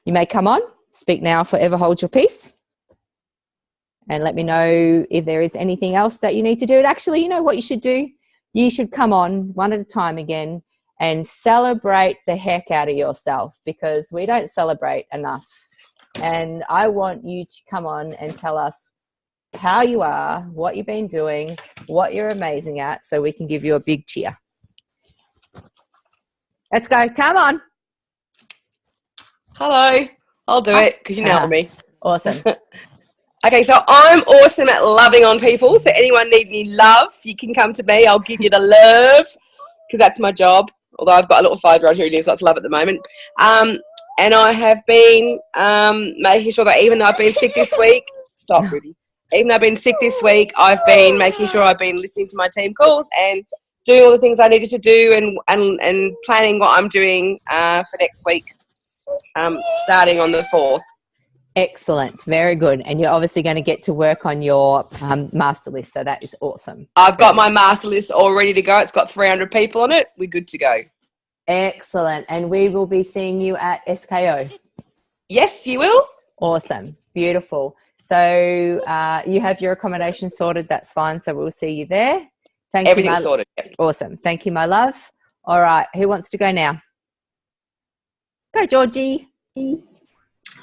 you may come on, speak now, forever hold your peace. And let me know if there is anything else that you need to do. And actually, you know what you should do? You should come on one at a time again and celebrate the heck out of yourself, because we don't celebrate enough. And I want you to come on and tell us how you are, what you've been doing, what you're amazing at, so we can give you a big cheer. Let's go. Come on. Hello. I'll do it because you know me. Awesome. Okay, so I'm awesome at loving on people. So anyone need any love, you can come to me. I'll give you the love because that's my job. Although I've got a little 5-year-old who needs lots of love at the moment. And I have been making sure that even though I've been sick this week, stop, Ruby. Even though I've been sick this week, I've been making sure I've been listening to my team calls and doing all the things I needed to do and planning what I'm doing for next week, starting on the 4th. Excellent. Very good. And you're obviously going to get to work on your master list. So that is awesome. I've got my master list all ready to go. It's got 300 people on it. We're good to go. Excellent. And we will be seeing you at SKO. Yes, you will. Awesome. Beautiful. So you have your accommodation sorted. That's fine. So we'll see you there. Thank you. Everything's sorted. Awesome. Thank you, my love. All right. Who wants to go now? Go, Georgie.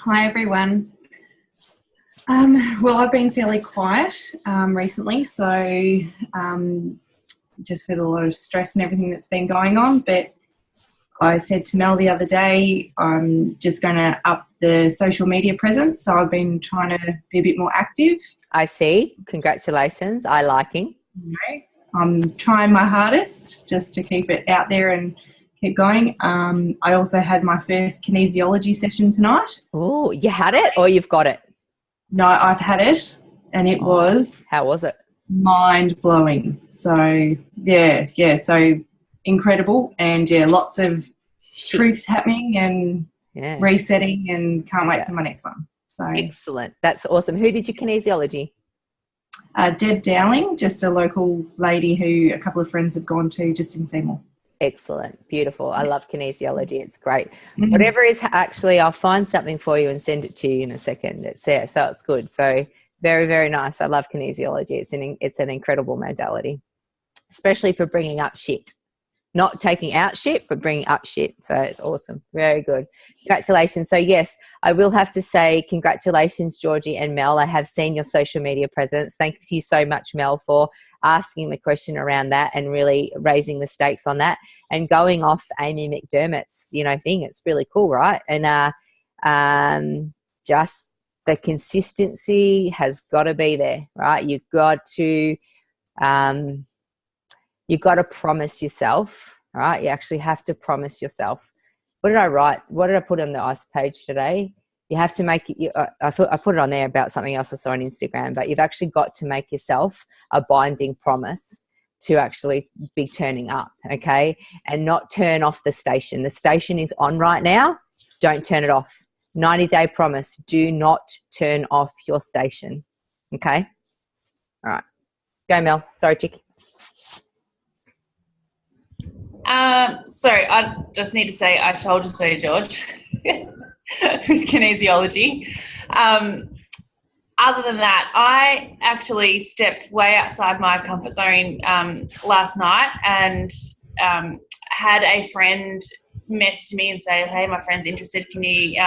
Hi, everyone. Well, I've been fairly quiet recently, so just with a lot of stress and everything that's been going on. But I said to Mel the other day, I'm just going to up the social media presence. So I've been trying to be a bit more active. I see. Congratulations. I liking. I'm trying my hardest just to keep it out there and keep going. I also had my first kinesiology session tonight. Oh, you had it or you've got it? No, I've had it, and it was... How was it? Mind-blowing. So, yeah, so incredible. And, yeah, lots of truths happening and resetting, and can't wait for my next one. So excellent. That's awesome. Who did your kinesiology? Deb Dowling, just a local lady who a couple of friends have gone to just in Seymour. Excellent. Beautiful. I love kinesiology. It's great. Mm-hmm. Whatever is actually, I'll find something for you and send it to you in a second. It's there. So it's good. So very, very nice. I love kinesiology. It's an incredible modality, especially for bringing up shit. Not taking out shit, but bringing up shit. So it's awesome. Very good. Congratulations. So yes, I will have to say congratulations, Georgie and Mel. I have seen your social media presence. Thank you so much, Mel, for asking the question around that and really raising the stakes on that and going off Amy McDermott's, thing. It's really cool, right? And just the consistency has got to be there, right? You've got to promise yourself, right? You actually have to promise yourself. What did I write? What did I put on the ice page today? You have to make it, I thought I put it on there about something else I saw on Instagram, but you've actually got to make yourself a binding promise to actually be turning up, okay? And not turn off the station. The station is on right now. Don't turn it off. 90-day promise. Do not turn off your station, okay? All right. Go, Mel. Sorry, chick. So I just need to say I told you so, George, with kinesiology. Other than that, I actually stepped way outside my comfort zone last night and had a friend message me and say, hey, my friend's interested. Can you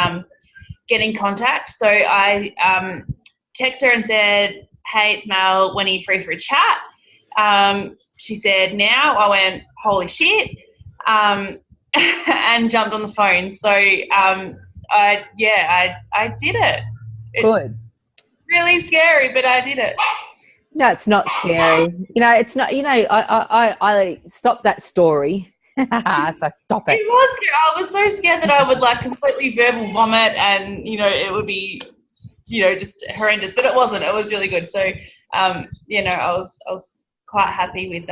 get in contact? So I texted her and said, hey, it's Mel. When are you free for a chat? She said, now. I went, holy shit, and jumped on the phone. So I did it. It's Good. really scary, but I did it. No, it's not scary. It's not. I stopped that story. So stop it. It was scary. I was so scared that I would completely verbal vomit, and it would be just horrendous. But it wasn't. It was really good. So I was quite happy with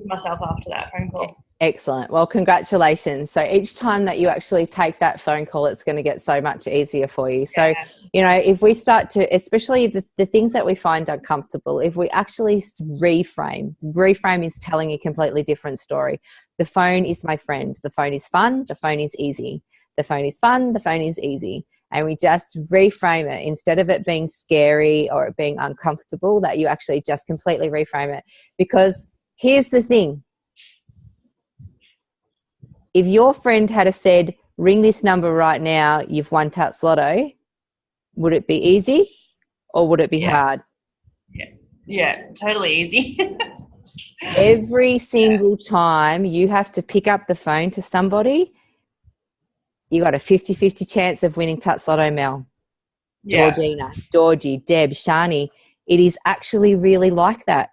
myself after that phone call. Excellent. Well, congratulations. So each time that you actually take that phone call, it's going to get so much easier for you. So, if we start to, especially the things that we find uncomfortable, if we actually reframe is telling a completely different story. The phone is my friend. The phone is fun. The phone is easy. The phone is fun. The phone is easy. And we just reframe it instead of it being scary or it being uncomfortable, that you actually just completely reframe it. Because here's the thing. If your friend had said, ring this number right now, you've won Tats Lotto, would it be easy or would it be hard? Yeah, totally easy. Every single time you have to pick up the phone to somebody, you got a 50-50 chance of winning Tats Lotto, Mel. Georgina, Georgie, Deb, Shani. It is actually really like that.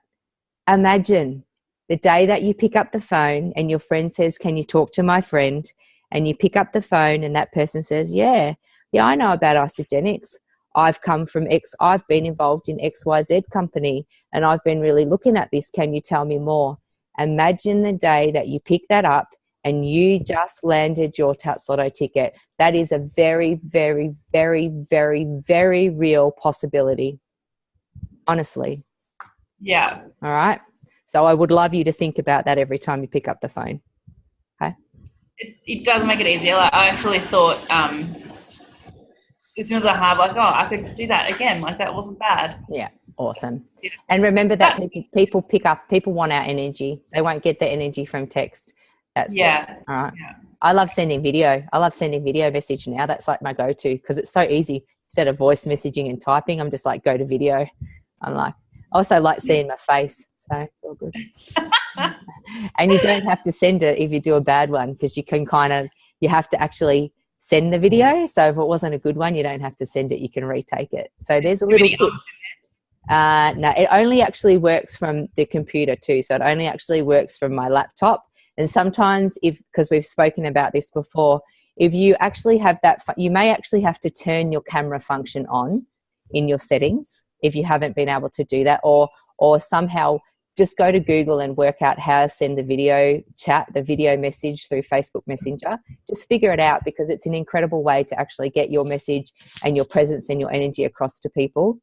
Imagine the day that you pick up the phone and your friend says, can you talk to my friend? And you pick up the phone and that person says, yeah, I know about Isogenics. I've come from I've been involved in XYZ company and I've been really looking at this. Can you tell me more? Imagine the day that you pick that up and you just landed your Tats Lotto ticket. That is a very, very, very, very, very real possibility. Honestly. Yeah. All right. So I would love you to think about that every time you pick up the phone. Okay. It does make it easier. I actually thought as soon as I hung up, I could do that again. That wasn't bad. Yeah. Awesome. And remember that people want our energy. They won't get the energy from text. That's it. All right. Yeah. I love sending video. I love sending video message now. That's my go-to because it's so easy. Instead of voice messaging and typing, I'm just go to video. I also like seeing my face. So it's all good. And you don't have to send it if you do a bad one because you can you have to actually send the video. So if it wasn't a good one, you don't have to send it. You can retake it. So there's a little tip. No, it only actually works from the computer too. So it only actually works from my laptop. And sometimes because we've spoken about this before, if you actually have that, you may actually have to turn your camera function on in your settings if you haven't been able to do that, or somehow just go to Google and work out how to send the video chat, the video message through Facebook Messenger. Just figure it out because it's an incredible way to actually get your message and your presence and your energy across to people.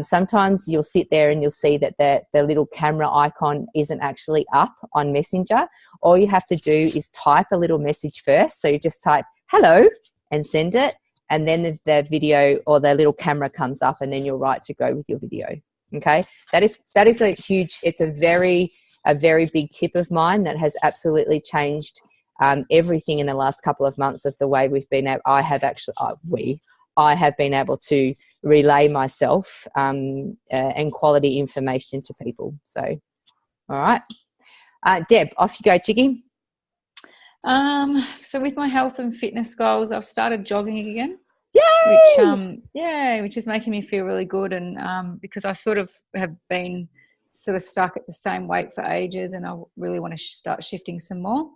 Sometimes you'll sit there and you'll see that the little camera icon isn't actually up on Messenger. All you have to do is type a little message first. So you just type hello and send it. And then the video or the little camera comes up and then you're right to go with your video. Okay. That is it's a very big tip of mine that has absolutely changed everything in the last couple of months of the way I have been able to relay myself and quality information to people. So, all right. Deb, off you go, Chiggy. So with my health and fitness goals, I've started jogging again. Yay! Which is making me feel really good, and because I sort of have been stuck at the same weight for ages, and I really want to start shifting some more.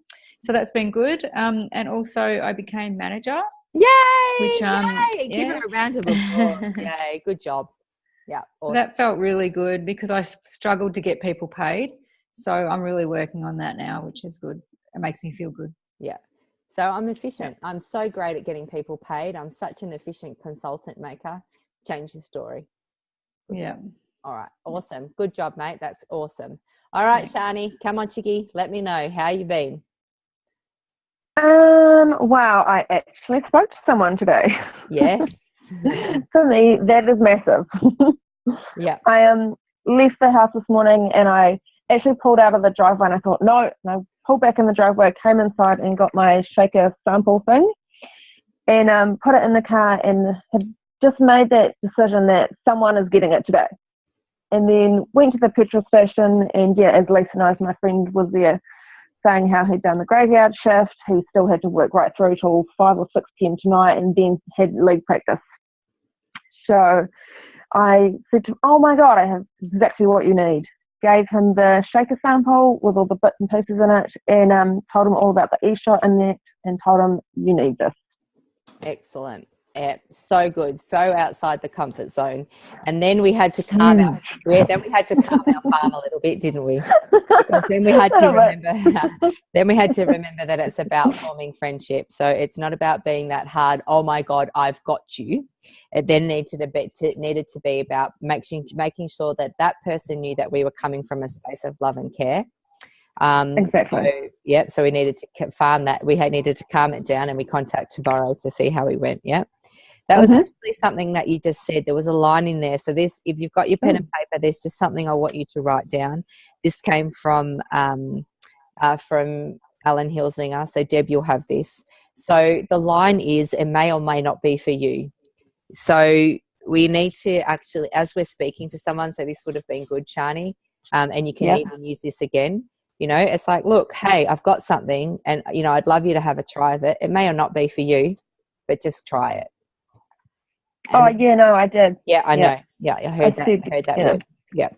So that's been good. And also I became manager. Yay! Yay! Give her a round of applause. Yay! Good job. Yeah. Awesome. So that felt really good because I struggled to get people paid. So I'm really working on that now, which is good. It makes me feel good. Yeah. So I'm efficient. I'm so great at getting people paid. I'm such an efficient consultant maker. Change the story. Yeah. All right. Awesome. Good job, mate. That's awesome. All right, Shani, come on, Chiggy. Let me know how you been. Wow, I actually spoke to someone today. Yes. For me, that is massive. Yeah. I left the house this morning and I actually pulled out of the driveway and I thought, no, pulled back in the driveway, came inside and got my shaker sample thing and put it in the car and had just made that decision that someone is getting it today. And then went to the petrol station and as Lisa knows, my friend was there saying how he'd done the graveyard shift. He still had to work right through till 5 or 6 p.m. tonight and then had league practice. So I said to him, oh my God, I have exactly what you need. Gave him the shaker sample with all the bits and pieces in it and told him all about the e-shot in that and told him, you need this. Excellent. Yeah, so good. So outside the comfort zone. And then we had to calm our farm a little bit, didn't we? Because then we had to remember that it's about forming friendship. So it's not about being that hard, oh my God, I've got you. It then needed to be about making sure that that person knew that we were coming from a space of love and care. Exactly. So we needed to farm that. We needed to calm it down, and we contacted Borrow to see how he went. Yeah, that was actually something that you just said. There was a line in there. So this, if you've got your pen and paper, there's just something I want you to write down. This came from Alan Hilsinger. So Deb, you'll have this. So the line is, "It may or may not be for you." So we need to actually, as we're speaking to someone, so this would have been good, Shani, and you can even use this again. You know, it's like, look, hey, I've got something and, you know, I'd love you to have a try of it. It may or not be for you, but just try it. And I did. Yeah, I know. Yeah, I heard that word. Yeah.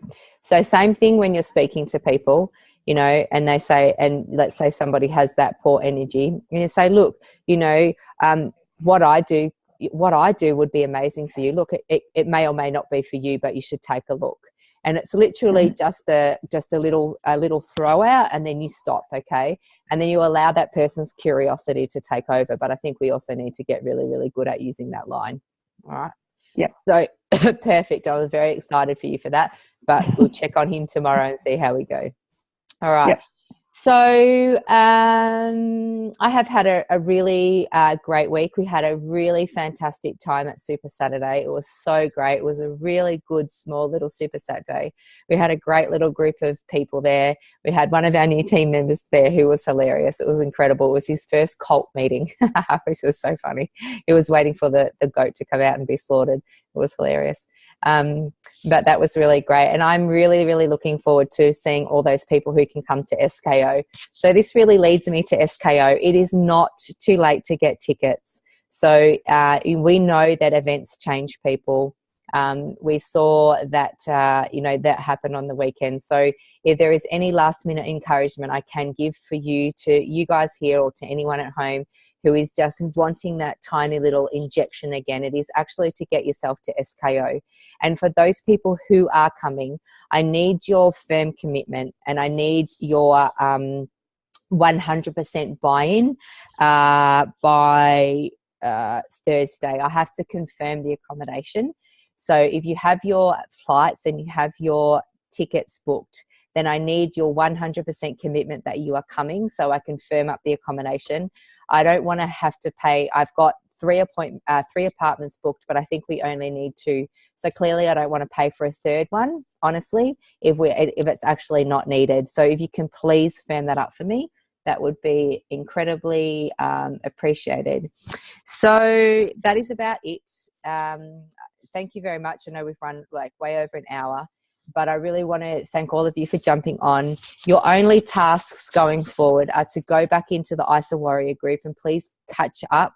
So same thing when you're speaking to people, you know, and they say, and let's say somebody has that poor energy, and you say, look, you know, what I do would be amazing for you. Look, it may or may not be for you, but you should take a look. And it's literally just a little throw out, and then you stop, okay? And then you allow that person's curiosity to take over. But I think we also need to get really, really good at using that line. All right. Yeah. So perfect. I was very excited for you for that. But we'll check on him tomorrow and see how we go. All right. Yep. So I have had a really great week. We had a really fantastic time at Super Saturday. It was so great. It was a really good, small little Super Saturday. We had a great little group of people there. We had one of our new team members there who was hilarious. It was incredible. It was his first cult meeting, which was so funny. He was waiting for the goat to come out and be slaughtered. It was hilarious. But that was really great. And I'm really, really looking forward to seeing all those people who can come to SKO. So this really leads me to SKO. It is not too late to get tickets. So we know that events change people. We saw that, that happened on the weekend. So if there is any last minute encouragement I can give for you guys here or to anyone at home who is just wanting that tiny little injection again, it is actually to get yourself to SKO. And for those people who are coming, I need your firm commitment and I need your 100% buy-in by Thursday. I have to confirm the accommodation. So if you have your flights and you have your tickets booked, then I need your 100% commitment that you are coming so I can firm up the accommodation. I don't want to have to pay. I've got 3 apartments booked, but I think we only need 2. So clearly I don't want to pay for a third one, honestly, if it's actually not needed. So if you can please firm that up for me, that would be incredibly appreciated. So that is about it. Thank you very much. I know we've run like way over an hour, but I really want to thank all of you for jumping on. Your only tasks going forward are to go back into the ISA Warrior group and please catch up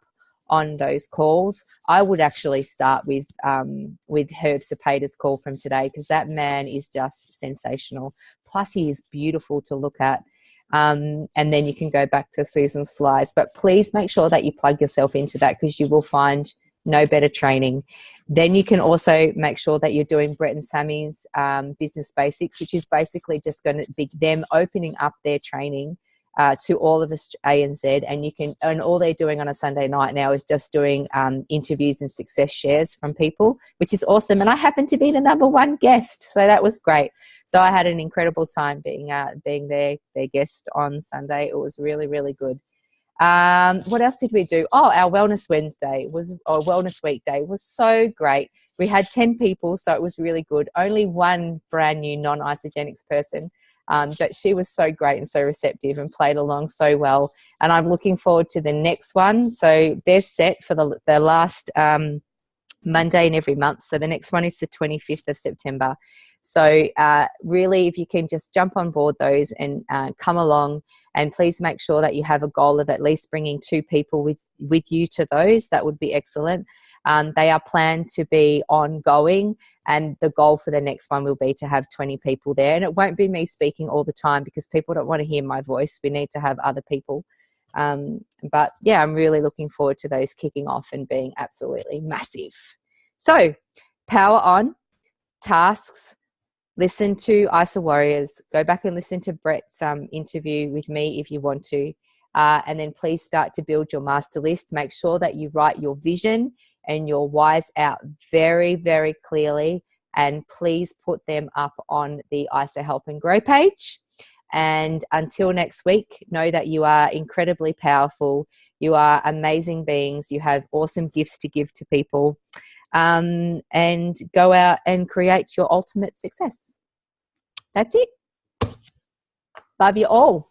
on those calls. I would actually start with Herb Cepeda's call from today because that man is just sensational. Plus he is beautiful to look at. And then you can go back to Susan's slides. But please make sure that you plug yourself into that because you will find no better training. Then you can also make sure that you're doing Brett and Sammy's Business Basics, which is basically just going to be them opening up their training to all of us ANZ, and all they're doing on a Sunday night now is just doing interviews and success shares from people, which is awesome. And I happened to be the number 1 guest, so that was great. So I had an incredible time being their guest on Sunday. It was really, really good. What else did we do? Oh, our Wellness Wellness Week Day was so great. We had 10 people, so it was really good. Only one brand new non-Isogenics person. But she was so great and so receptive and played along so well. And I'm looking forward to the next one. So they're set for the last Monday in every month. So the next one is the 25th of September. So really, if you can just jump on board those and come along, and please make sure that you have a goal of at least bringing 2 people with you to those. That would be excellent. They are planned to be ongoing, and the goal for the next one will be to have 20 people there. And it won't be me speaking all the time because people don't want to hear my voice. We need to have other people. But yeah, I'm really looking forward to those kicking off and being absolutely massive. So power on, tasks, listen to ISA Warriors, go back and listen to Brett's interview with me if you want to. And then please start to build your master list. Make sure that you write your vision and your whys out very, very clearly. And please put them up on the ISA Help and Grow page. And until next week, know that you are incredibly powerful. You are amazing beings. You have awesome gifts to give to people. And go out and create your ultimate success. That's it. Love you all.